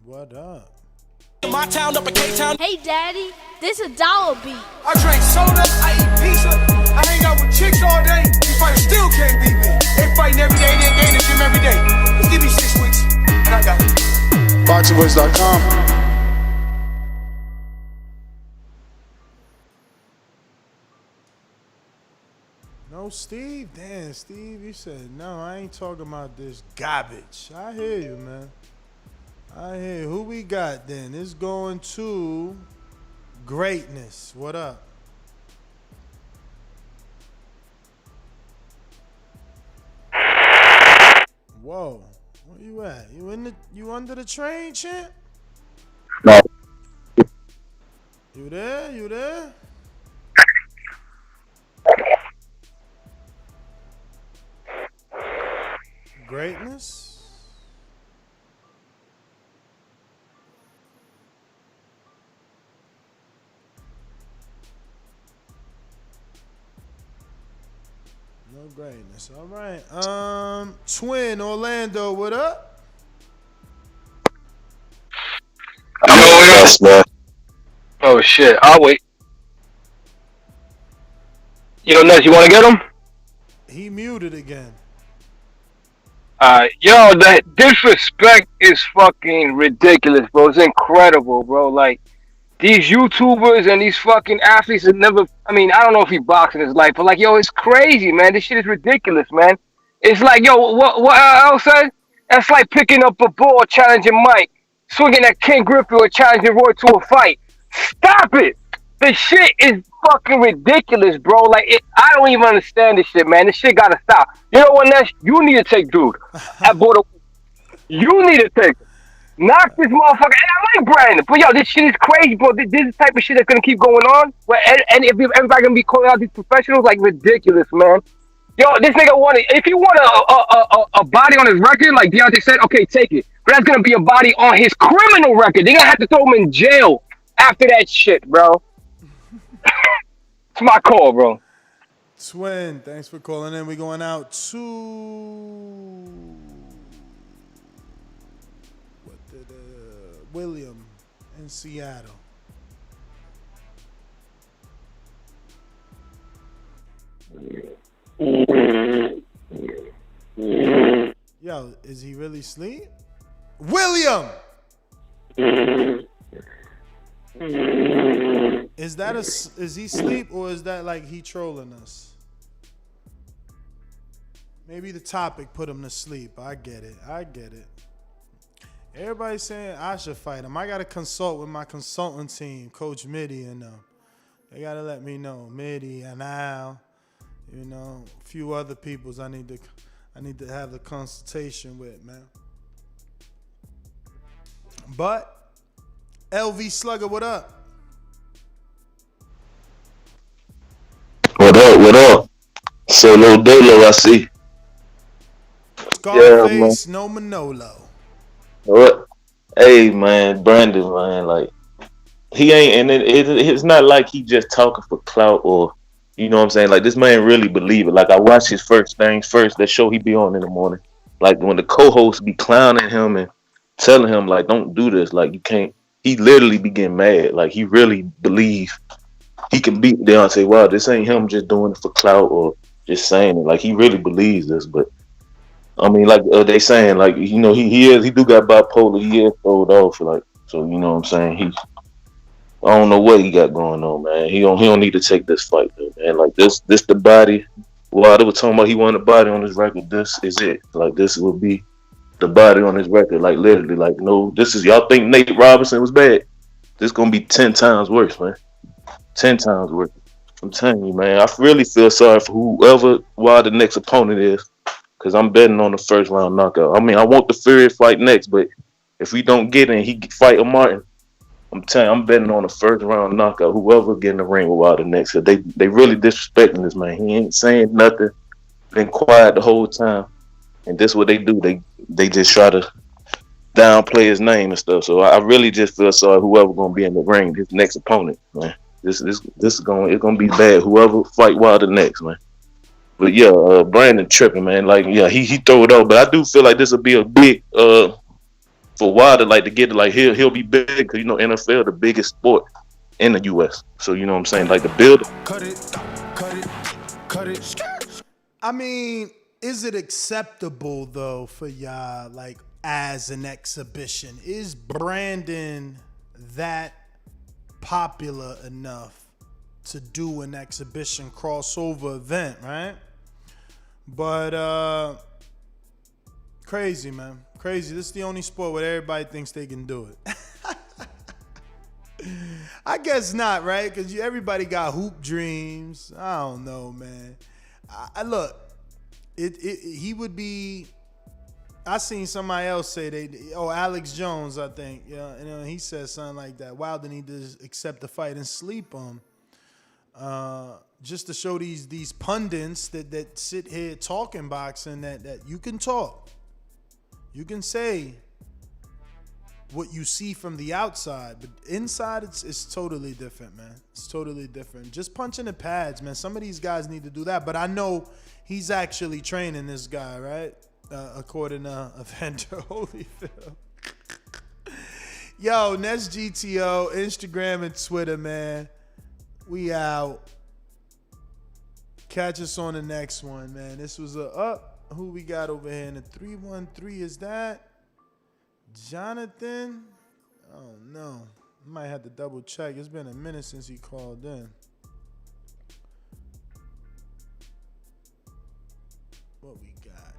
What up?
My town up in K-Town.
Hey, Daddy, this is $1 beat.
I drink soda, I eat pizza, I hang out with chicks all day. These fighters still can't beat me. They fighting every day, they gain the gym every day. Just give me 6 weeks, and I got it.
BoxingWords.com.
No, Steve? Damn, Steve, you said, no, I ain't talking about this garbage. I hear you, man. I hear you. Who we got then? It's going to Greatness. What up? Whoa. Where you at? You under the train, champ?
No.
You there? Greatness? No greatness. All right. Twin Orlando, what up?
Yes, man. Oh shit! I'll wait. Yo, Ness, you want to get him?
He muted again.
Yo, that disrespect is fucking ridiculous, bro. It's incredible, bro. Like, these YouTubers and these fucking athletes have never. I mean, I don't know if he boxed in his life, but like, yo, it's crazy, man. This shit is ridiculous, man. It's like, yo, what else said? That's like picking up a ball, challenging Mike, swinging at Ken Griffey or challenging Roy to a fight. Stop it! The shit is fucking ridiculous, bro. Like, I don't even understand this shit, man. This shit gotta stop. You know what, Nash? You need to take dude at border. You need to take him. Knock this motherfucker. And I like Brandon, but yo, this shit is crazy, bro. This is the type of shit that's gonna keep going on. And if everybody gonna be calling out these professionals, like, ridiculous, man. Yo, this nigga wanted. If he want a body on his record, like Deontay said, okay, take it. But that's gonna be a body on his criminal record. They gonna have to throw him in jail after that shit, bro. It's my call, bro.
Twin, thanks for calling in. We're going out to William in Seattle. Yo, is he really asleep? William! Is he asleep or is that like he trolling us? Maybe the topic put him to sleep. I get it. Everybody's saying I should fight him. I gotta consult with my consultant team, Coach Mitty and them. They gotta let me know. Mitty and Al, a few other peoples I need to have the consultation with, man. But LV Slugger, what up?
What up? Solo Dolo, I see.
Scarface, no Manolo.
What? Hey, man, Brandon, man, like, he ain't, and it's not like he just talking for clout or, you know what I'm saying? Like, this man really believe it. Like, I watch his First Things First, that show he be on in the morning. Like, when the co-hosts be clowning him and telling him, like, don't do this, like, you can't, he literally be getting mad. Like, he really believe he can beat Deontay. Wow, this ain't him just doing it for clout or just saying it. Like, he really believes this, but I mean, like they saying, like, he do got bipolar. He is throwed off, like, so you know what I'm saying. I don't know what he got going on, man. He don't need to take this fight, though, man. Like this the body. While they were talking about he wanted a body on his record, this is it. Like, this will be the body on his record. Like, literally, like, no, this is, y'all think Nate Robinson was bad? This gonna be 10 times worse, man. 10 times worse. I'm telling you, man. I really feel sorry for whoever the next opponent is. Because I'm betting on the first round knockout. I mean, I want the Fury fight next, but if we don't get in, he fight a Martin. I'm telling you, I'm betting on the first round knockout. Whoever get in the ring with Wilder next. So they really disrespecting this man. He ain't saying nothing. Been quiet the whole time. And this is what they do. They just try to downplay his name and stuff. So I really just feel sorry whoever gonna be in the ring, his next opponent, man. This is gonna be bad. Whoever fight Wilder next, man. But yeah, Brandon tripping, man. Like, yeah, he throw it out. But I do feel like this will be a big for Wilder, like, to get it. Like, he'll be big because, NFL the biggest sport in the U.S. So, you know what I'm saying? Like, the build.
Cut it.
I mean, is it acceptable though for y'all, like, as an exhibition? Is Brandon that popular enough to do an exhibition crossover event, right? But crazy, man. Crazy. This is the only sport where everybody thinks they can do it. I guess not, right? Because everybody got hoop dreams. I don't know, man. I look, he would be. I seen somebody else say Alex Jones, I think. Yeah, and he said something like that. Wilder need to accept the fight and sleep on. Just to show these pundits that sit here talking boxing that you can talk. You can say what you see from the outside, but inside it's totally different, man. It's totally different. Just punching the pads, man. Some of these guys need to do that, but I know he's actually training this guy, right? According to Evander Holyfield. Yo, Nets GTO, Instagram and Twitter, man. We out. Catch us on the next one, man. This was a up. Who we got over here in the 313? Is that Jonathan? Oh no. Might have to double check. It's been a minute since he called in. What we got?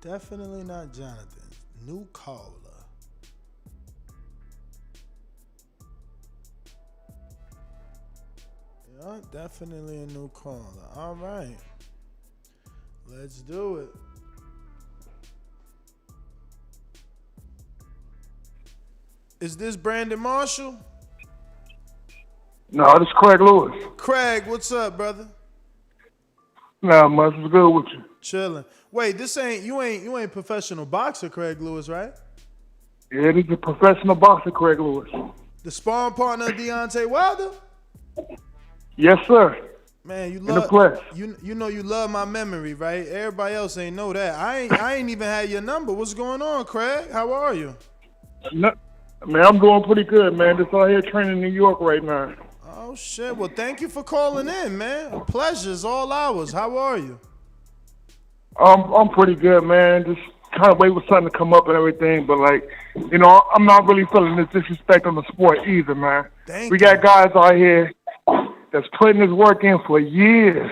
Definitely not Jonathan. New caller. Yeah, definitely a new caller. All right. Let's do it. Is this Brandon Marshall?
No, this is Craig Lewis.
Craig, what's up, brother?
Nah, much. What's good with you?
Chilling. Wait, this ain't you ain't professional boxer, Craig Lewis, right?
Yeah, this is a professional boxer, Craig Lewis.
The sparring partner of Deontay Wilder?
Yes, sir.
Man, you
In the
love
flesh.
you know you love my memory, right? Everybody else ain't know that. I ain't even had your number. What's going on, Craig? How are you?
No, man, I'm doing pretty good, man. Just out here training in New York right now.
Oh shit. Well, thank you for calling in, man. A pleasure's all ours. How are you?
I'm pretty good, man. Just kind of wait for something to come up and everything, but like, you know, I'm not really feeling this disrespect on the sport either, man. We got guys out here that's putting this work in for years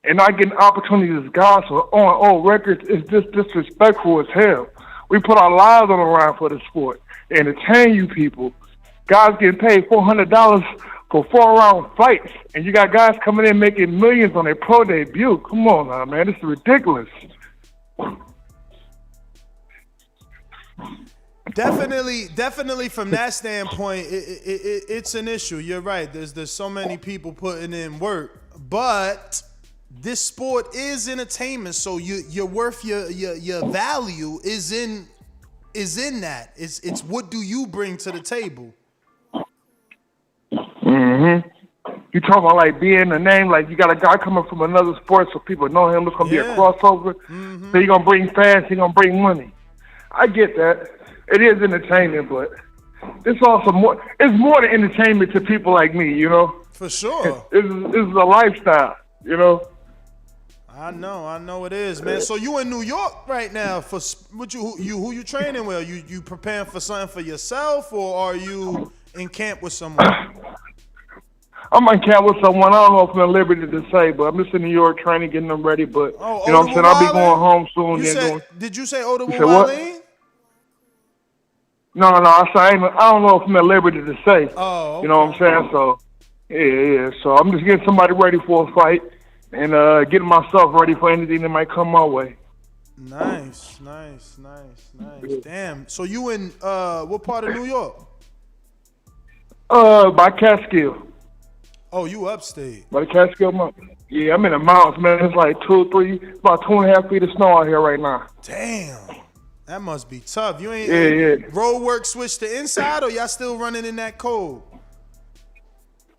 and not getting opportunities. Guys are on old records. It's just disrespectful as hell. We put our lives on the line for the sport to entertain you people. Guys getting paid $400 for 4-round fights, and you got guys coming in making millions on their pro debut. Come on now, man. This is ridiculous.
Definitely from that standpoint, it's an issue. You're right. There's so many people putting in work, but this sport is entertainment. So your worth, your value is in that. It's what do you bring to the table?
Mm-hmm. You talking about like being a name, like you got a guy coming from another sport so people know him. It's gonna be a crossover. So you're gonna bring fans, you're gonna bring money. I get that. It is entertainment, but it's also more. It's more than entertainment to people like me, you know.
For sure.
It's a lifestyle, you know.
I know it is, man. So you in New York right now for what who you training with? You preparing for something for yourself, or are you in camp with someone?
I'm in camp with someone. I don't know if I'm at liberty to say, but I'm just in New York training, getting them ready. But you know what I'm saying? I'll be going home soon.
Did you say Oda
Wale? No, I don't know if I'm at liberty to say.
Oh, okay.
You know what I'm saying? So, yeah. So I'm just getting somebody ready for a fight and getting myself ready for anything that might come my way.
Nice. Damn. So you in what part of New York?
By Catskill.
Oh, you upstate.
By the Catskill Mountain. Yeah, I'm in the mountains, man. It's like about 2.5 feet of snow out here right now.
Damn. That must be tough. You ain't
Yeah.
road work switch to inside, or y'all still running in that cold?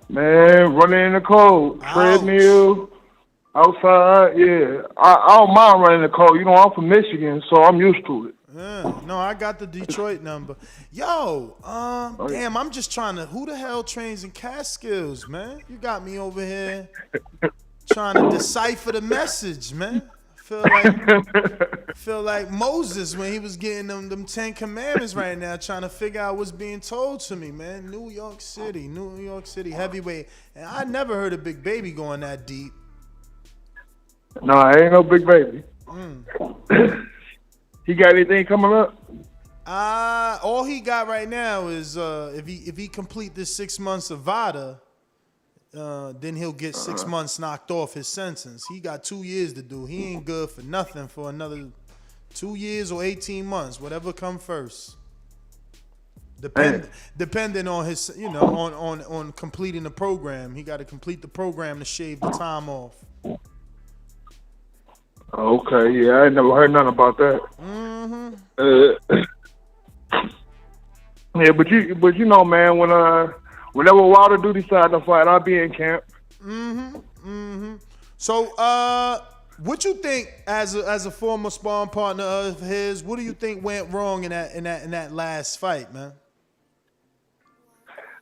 Man, running in the cold. Treadmill, outside, yeah. I don't mind running in the cold. You know, I'm from Michigan, so I'm used to it.
Yeah. No, I got the Detroit number. Yo, damn, I'm just trying to, who the hell trains in Catskills, man? You got me over here trying to decipher the message, man. Feel like Moses when he was getting them 10 commandments right now, trying to figure out what's being told to me, man. New York City, heavyweight. And I never heard of Big Baby going that deep.
No, I ain't no Big Baby. He got anything coming up?
All he got right now is if he complete this 6 months of VADA, then he'll get 6 months knocked off his sentence. He got 2 years to do. He ain't good for nothing for another 2 years or 18 months, whatever come first. Depending on his, on completing the program. He got to complete the program to shave the time off.
Okay, yeah, I ain't never heard nothing about that. Yeah, but you know, man, whenever Wilder do decide to fight, I'll be in camp.
So, what you think as a former sparring partner of his? What do you think went wrong in that last fight, man?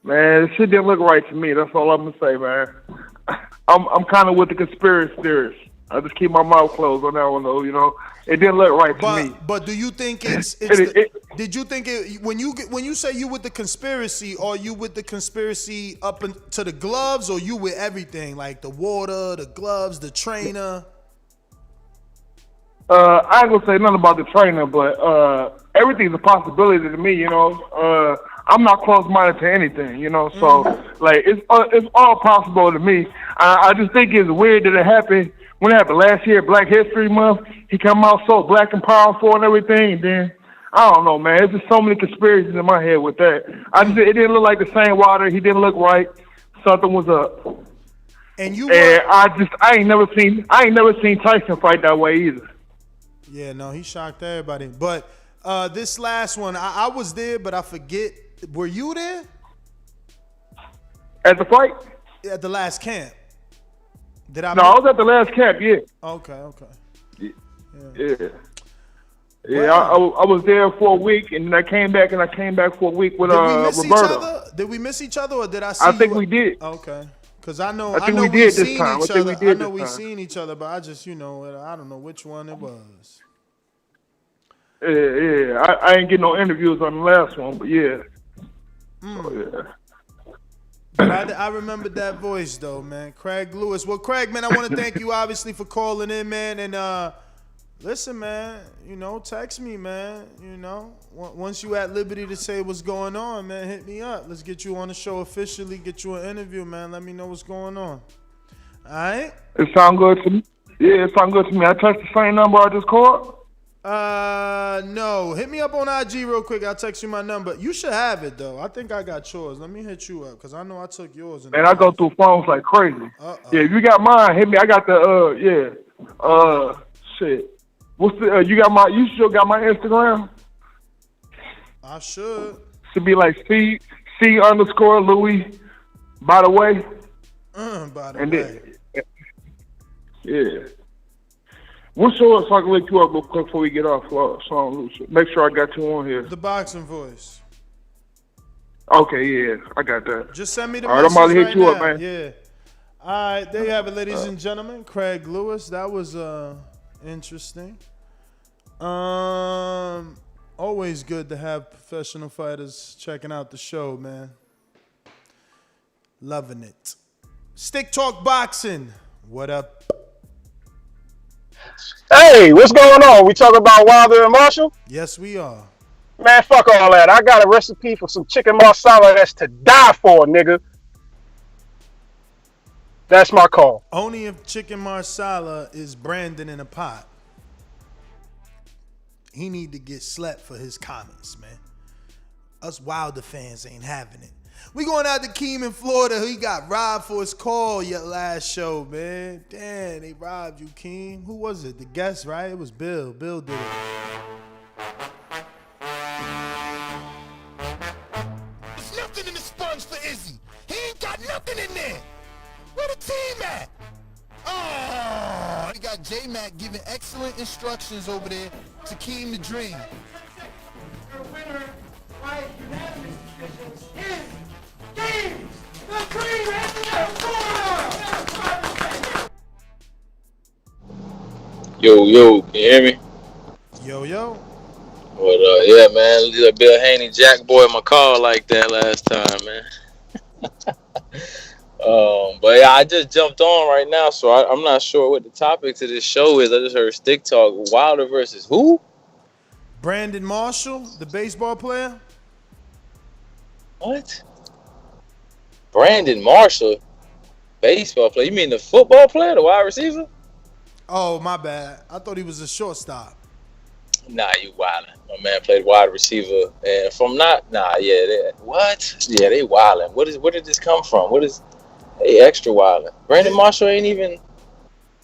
Man, this shit didn't look right to me. That's all I'm gonna say, man. I'm kind of with the conspiracy theorists. I just keep my mouth closed on that one, though. You know, it didn't look right to me.
But do you think did you think when you say you with the conspiracy, are you with the conspiracy up to the gloves, or you with everything like the water, the gloves, the trainer?
I ain't gonna say nothing about the trainer, but everything's a possibility to me. You know, I'm not close-minded to anything. You know, so like it's all possible to me. I just think it's weird that it happened. When it happened last year, Black History Month, he come out so black and powerful and everything, and then, I don't know, man. There's just so many conspiracies in my head with that. It didn't look like the same Wilder. He didn't look right. Something was up.
And
I ain't never seen Tyson fight that way either.
Yeah, no, he shocked everybody. But this last one, I was there, but I forget. Were you there?
At the fight?
At the last camp.
I was at the last camp, yeah.
Okay.
Yeah, I was there for a week, and then I came back for a week with Roberto.
Did we miss each other, or did I see
I think we did.
Okay. Because I know
we did this time.
I know we seen each other, but I just, I don't know which one it was.
Yeah. I ain't get no interviews on the last one, but yeah. So, yeah.
But I remember that voice though, man. Craig Lewis. Well, Craig, man, I want to thank you obviously for calling in, man. And listen, man, text me, man. Once you at liberty to say what's going on, man, hit me up. Let's get you on the show officially, get you an interview, man. Let me know what's going on. All right?
It sound good to me. Yeah, it sound good to me. I text the same number I just called.
No. Hit me up on IG real quick. I'll text you my number. You should have it though. I think I got yours. Let me hit you up because I know I took yours.
And I go through phones like crazy. Yeah, if you got mine, hit me. I got the shit. What's the you still got my Instagram?
I should.
Should be like C_Louis. By the way.
By the way.
Then, yeah. What's yours so I can look you up real quick before we get off? So make sure I got you on here.
The boxing voice.
Okay, yeah, I got that.
Just send me the
message.
All right, I'm about
to hit you up, man.
Yeah. All right, there you have it, ladies and gentlemen. Craig Lewis. That was interesting. Always good to have professional fighters checking out the show, man. Loving it. Stick Talk Boxing. What up?
Hey, what's going on? We talking about Wilder and Marshall?
Yes, we are.
Man, fuck all that. I got a recipe for some chicken marsala that's to die for, nigga. That's my call.
Only if chicken marsala is Brandon in a pot. He need to get slept for his comments, man. Us Wilder fans ain't having it. We going out to Keem in Florida. He got robbed for his call your last show, man. Damn, they robbed you, Keem. Who was it? The guest, right? It was Bill. Bill did it.
There's nothing in the sponge for Izzy. He ain't got nothing in there. Where the team at? Oh, we got J-Mac giving excellent instructions over there to Keem the Dream. Your winner by unanimous decisions is Keem the Dream
Yo, can you hear me?
Yo.
What yeah, man. Little Bill Haney Jack boy my call like that last time, man. But yeah, I just jumped on right now, so I'm not sure what the topic to this show is. I just heard Stick Talk. Wilder versus who?
Brandon Marshall, the baseball player.
What? Brandon Marshall, baseball player? You mean the football player, the wide receiver?
Oh, my bad. I thought he was a shortstop.
Nah, you wildin'. My man played wide receiver, and if I'm not, what? Yeah, they wildin'. Where did this come from? What is? Hey, extra wildin'. Brandon Marshall ain't even.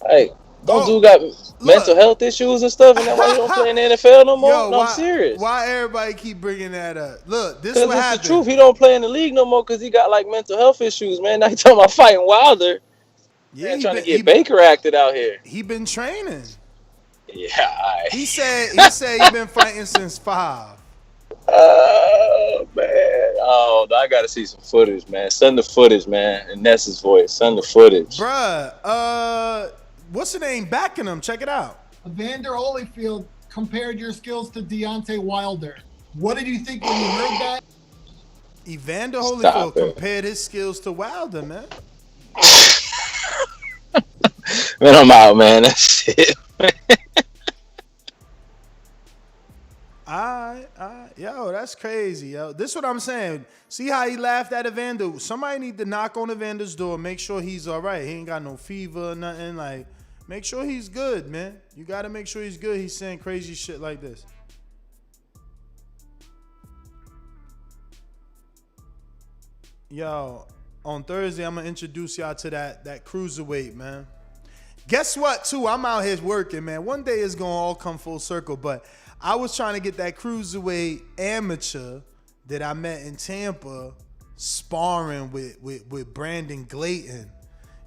Hey, Don't dude got mental health issues and stuff, and that's why he don't play in the NFL no more?
Yo,
No, I'm serious.
Why everybody keep bringing that up? Look, this
Because
what
it's
happened.
the truth. He don't play in the league no more because he got like mental health issues, man. Now he talking about fighting Wilder.
Yeah,
Man, trying to get Baker acted out here.
He been training.
Yeah,
He said he been fighting since 5.
Oh man, oh, I gotta see some footage, man. Send the footage, man. In Ness's voice, send the footage.
Bruh, what's the name backing him? Check it out.
Evander Holyfield compared your skills to Deontay Wilder. What did you think when you heard that?
Evander Holyfield compared his skills to Wilder, man.
Man, I'm out, man. That's it.
Alright. Yo, that's crazy, yo. This is what I'm saying. See how he laughed at Evander? Somebody need to knock on Evander's door, make sure he's all right. He ain't got no fever or nothing. Like, make sure he's good, man. You got to make sure he's good. He's saying crazy shit like this. Yo, on Thursday, I'm going to introduce y'all to that cruiserweight, man. Guess what, too? I'm out here working, man. One day it's going to all come full circle, but I was trying to get that cruiserweight amateur that I met in Tampa sparring with Brandon Glayton.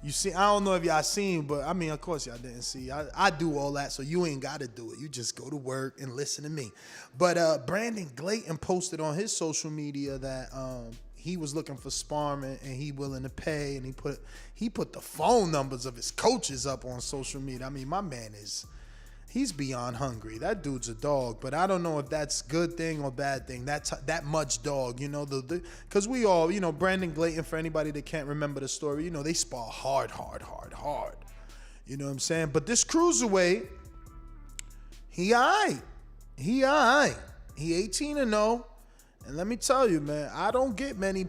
You see, I don't know if y'all seen, but I mean, of course y'all didn't see. I do all that, so you ain't got to do it. You just go to work and listen to me. But Brandon Glayton posted on his social media that he was looking for sparring and he willing to pay, and he put the phone numbers of his coaches up on social media. I mean, my man he's beyond hungry. That dude's a dog, but I don't know if that's good thing or bad thing. That's that much dog, you know, because we all, you know, Brandon Glayton, for anybody that can't remember the story, you know, they spar hard. You know what I'm saying? But this cruiserweight, he all right. He 18-0. And let me tell you, man, I don't get many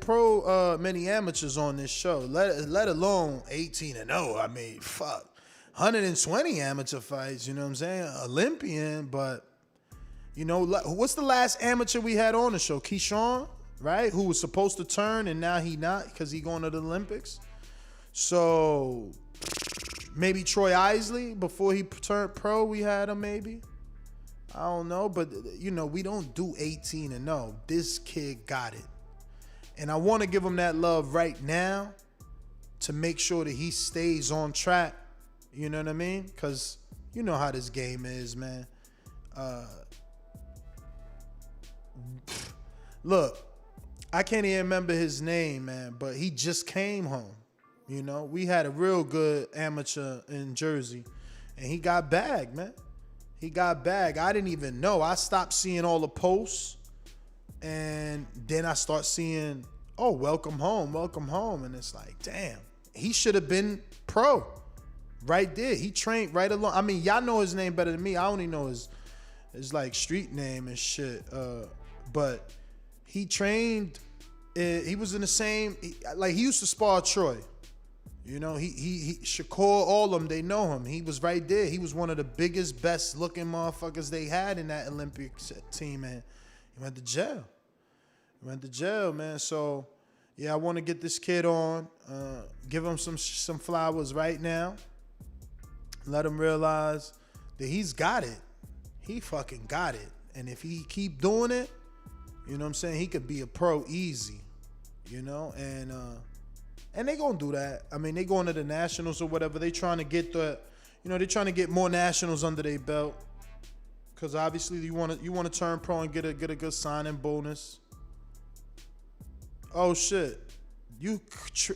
amateurs on this show, let alone 18-0. I mean, fuck. 120 amateur fights, you know what I'm saying? Olympian, but, you know, what's the last amateur we had on the show? Keyshawn, right? Who was supposed to turn, and now he not because he going to the Olympics. So, maybe Troy Isley, before he turned pro, we had him maybe. I don't know, but, you know, we don't do 18-0. This kid got it. And I want to give him that love right now to make sure that he stays on track. You know what I mean? Because you know how this game is, man. Look, I can't even remember his name, man, but he just came home. You know, we had a real good amateur in Jersey, and he got bagged, man. He got bagged. I didn't even know. I stopped seeing all the posts, and then I start seeing, oh, welcome home. And it's like, damn, he should have been pro. Right there. He trained right along. I mean, y'all know his name better than me. I only know his like street name and shit. But he trained. He was in the same. Like he used to spar Troy. You know, he Shakur, all of them, they know him. He was right there. He was one of the biggest, best looking motherfuckers they had in that Olympic team, man. He went to jail. Man. So yeah, I want to get this kid on. Give him some flowers right now. Let him realize that he's got it. He fucking got it. And if he keep doing it, you know what I'm saying, he could be a pro easy, you know? And they gonna do that. I mean, they going to the nationals or whatever. They trying to get they're trying to get more nationals under their belt. Cause obviously you want to turn pro and get a good signing bonus. Oh shit.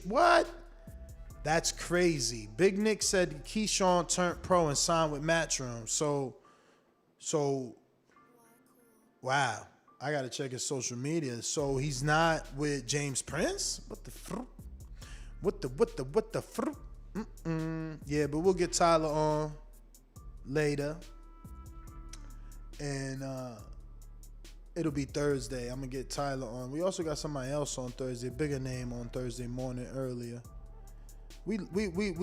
What? That's crazy. Big Nick said Keyshawn turned pro and signed with Matchroom. So, wow. I got to check his social media. So he's not with James Prince? What the Yeah, but we'll get Tyler on later. And it'll be Thursday. I'm going to get Tyler on. We also got somebody else on Thursday, bigger name on Thursday morning earlier. We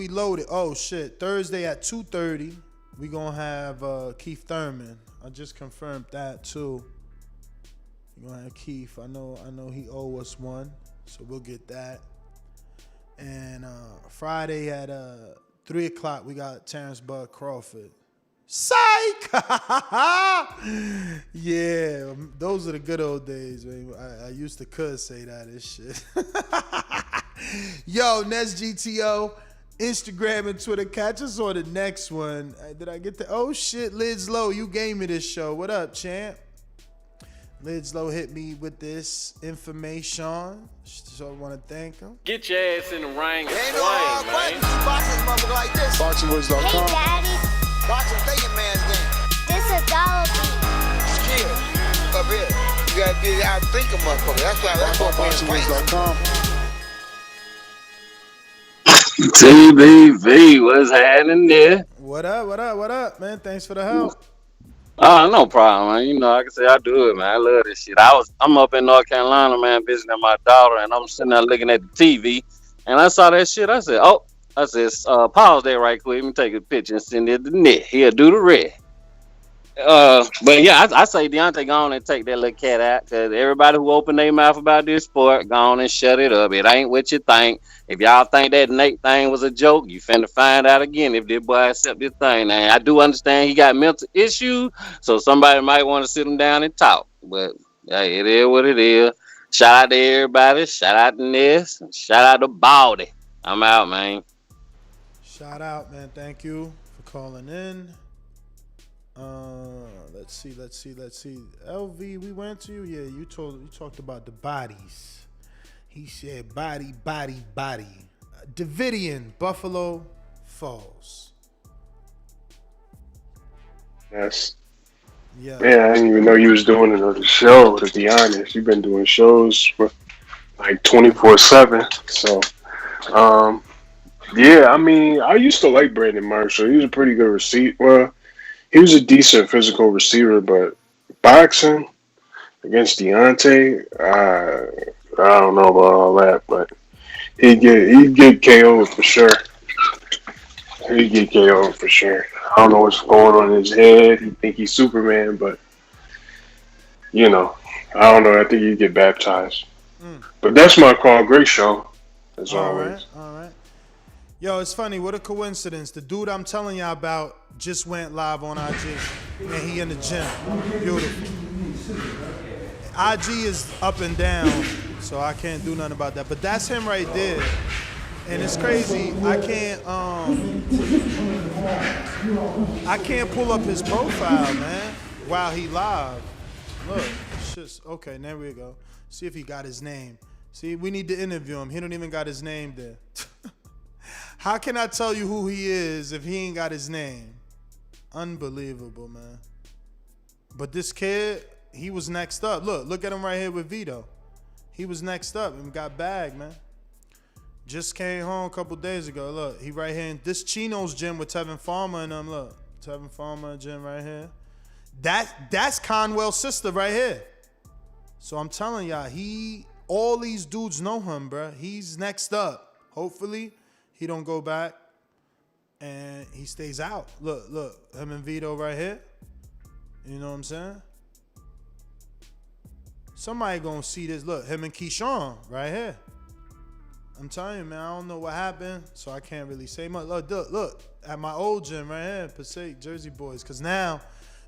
loaded. Oh shit! Thursday at 2:30, we gonna have Keith Thurman. I just confirmed that too. We gonna have Keith. I know he owe us one, so we'll get that. And Friday at 3 o'clock, we got Terrence Bud Crawford. Psych! Yeah, those are the good old days, man. I used to could say that and shit. Yo, Nets GTO, Instagram and Twitter. Catch us on the next one. Did I get the... Oh, shit, Lids Low, you gave me this show. What up, champ? Lids Low hit me with this information, so I want to thank him.
Get your ass in the ring and
Ain't no
swing,
hard
man.
buttons. Boxing motherfucker like this.
BoxingWords.com.
Hey, Daddy. Boxing thinking man's game.
This a dollar beat.
Skill. Up here. You gotta get out and think of motherfucker. That's what
BoxingWords.com.
TBV, what's happening there?
What up, man? Thanks for the help.
Oh, no problem, man. You know, like I say, I do it, man. I love this shit. I'm up in North Carolina, man, visiting my daughter, and I'm sitting there looking at the TV, and I saw that shit. I said, pause there right quick. Let me take a picture and send it to Nick. He'll do the red. But yeah, I say Deontay, go on and take that little cat out, because everybody who open their mouth about this sport, go on and shut it up. It ain't what you think. If y'all think that Nate thing was a joke, you finna find out again if this boy accept this thing. Now, I do understand he got mental issues, so somebody might want to sit him down and talk. But hey, it is what it is. Shout out to everybody. Shout out to Ness. Shout out to Baldy. I'm out, man.
Shout out, man. Thank you for calling in. Let's see. LV, we went to you. Yeah, you talked about the bodies. He said body. Davidian, Buffalo Falls.
Yes.
Yeah.
Man, I didn't even know you was doing another show, to be honest. You've been doing shows for like 24/7. So, yeah, I mean, I used to like Brandon Marshall. He was a pretty good receiver. Well, he was a decent physical receiver, but boxing against Deontay, I don't know about all that, but he'd get KO'd for sure. He'd get KO'd for sure. I don't know what's going on in his head. He think he's Superman, but you know, I don't know. I think he'd get baptized. But that's my call. Great show, as always.
All right. Yo, it's funny. What a coincidence. The dude I'm telling y'all about just went live on IG, and he in the gym. Beautiful. IG is up and down, so I can't do nothing about that. But that's him right there. And it's crazy. I can't pull up his profile, man, while he live. Look, it's just okay. There we go. See if he got his name. See, we need to interview him. He don't even got his name there. How can I tell you who he is if he ain't got his name? Unbelievable, man. But this kid, he was next up. Look at him right here with Vito. He was next up and got bagged, man. Just came home a couple days ago. Look, he right here in this Chino's gym with Tevin Farmer and them. Look, Tevin Farmer gym right here. That's Conwell's sister right here. So I'm telling y'all, all these dudes know him, bro. He's next up. Hopefully, he don't go back and he stays out. Look, him and Vito right here. You know what I'm saying? Somebody gonna see this. Look, him and Keyshawn right here. I'm telling you, man, I don't know what happened, so I can't really say much. Look, at my old gym right here, Passaic, Jersey Boys. Because now,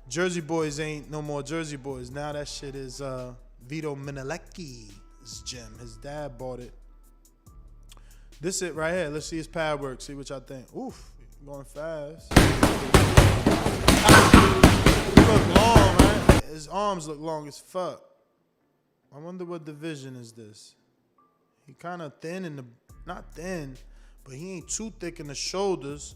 Jersey Boys ain't no more Jersey Boys. Now that shit is Vito Minalecki's gym. His dad bought it. This it right here. Let's see his pad work. See what y'all think. Oof, going fast. He look long, right? His arms look long as fuck. I wonder what division is this. He kind of thin not thin, but he ain't too thick in the shoulders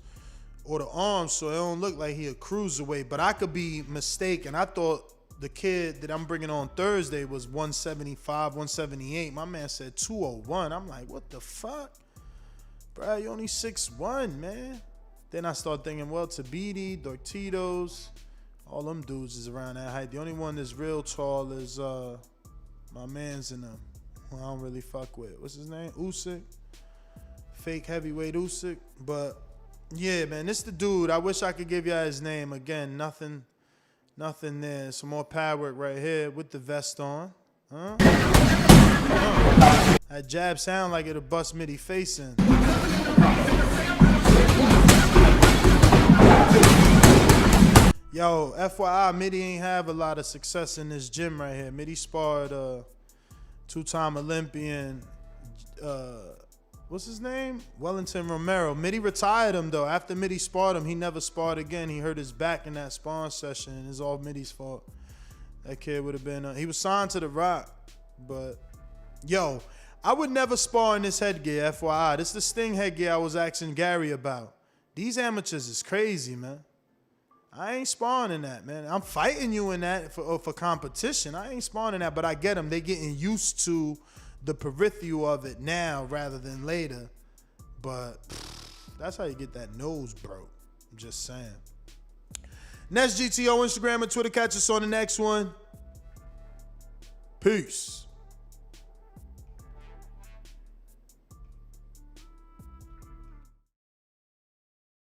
or the arms, so it don't look like he a cruiserweight. But I could be mistaken. I thought the kid that I'm bringing on Thursday was 175, 178. My man said 201. I'm like, what the fuck? Bro, you only 6'1", man. Then I start thinking, well, Tabiti, Dortitos, all them dudes is around that height. The only one that's real tall is my man's in them. I don't really fuck with. What's his name? Usyk. Fake heavyweight Usyk. But yeah, man, this the dude. I wish I could give y'all his name. Again, nothing there. Some more pad work right here with the vest on. Huh? That jab sound like it'll bust Mitty face in. Yo, FYI, Mitty ain't have a lot of success in this gym right here. Mitty sparred two-time Olympian, what's his name? Wellington Romero. Mitty retired him, though. After Mitty sparred him, he never sparred again. He hurt his back in that sparring session, and it's all Mitty's fault. That kid would have been, he was signed to The Rock, but, yo, I would never spar in this headgear, FYI. This is the Sting headgear I was asking Gary about. These amateurs is crazy, man. I ain't sparring in that, man. I'm fighting you in that for competition. I ain't sparring in that, but I get them. They getting used to the peripheral of it now rather than later. But that's how you get that nose broke. I'm just saying. Next GTO, Instagram and Twitter. Catch us on the next one. Peace.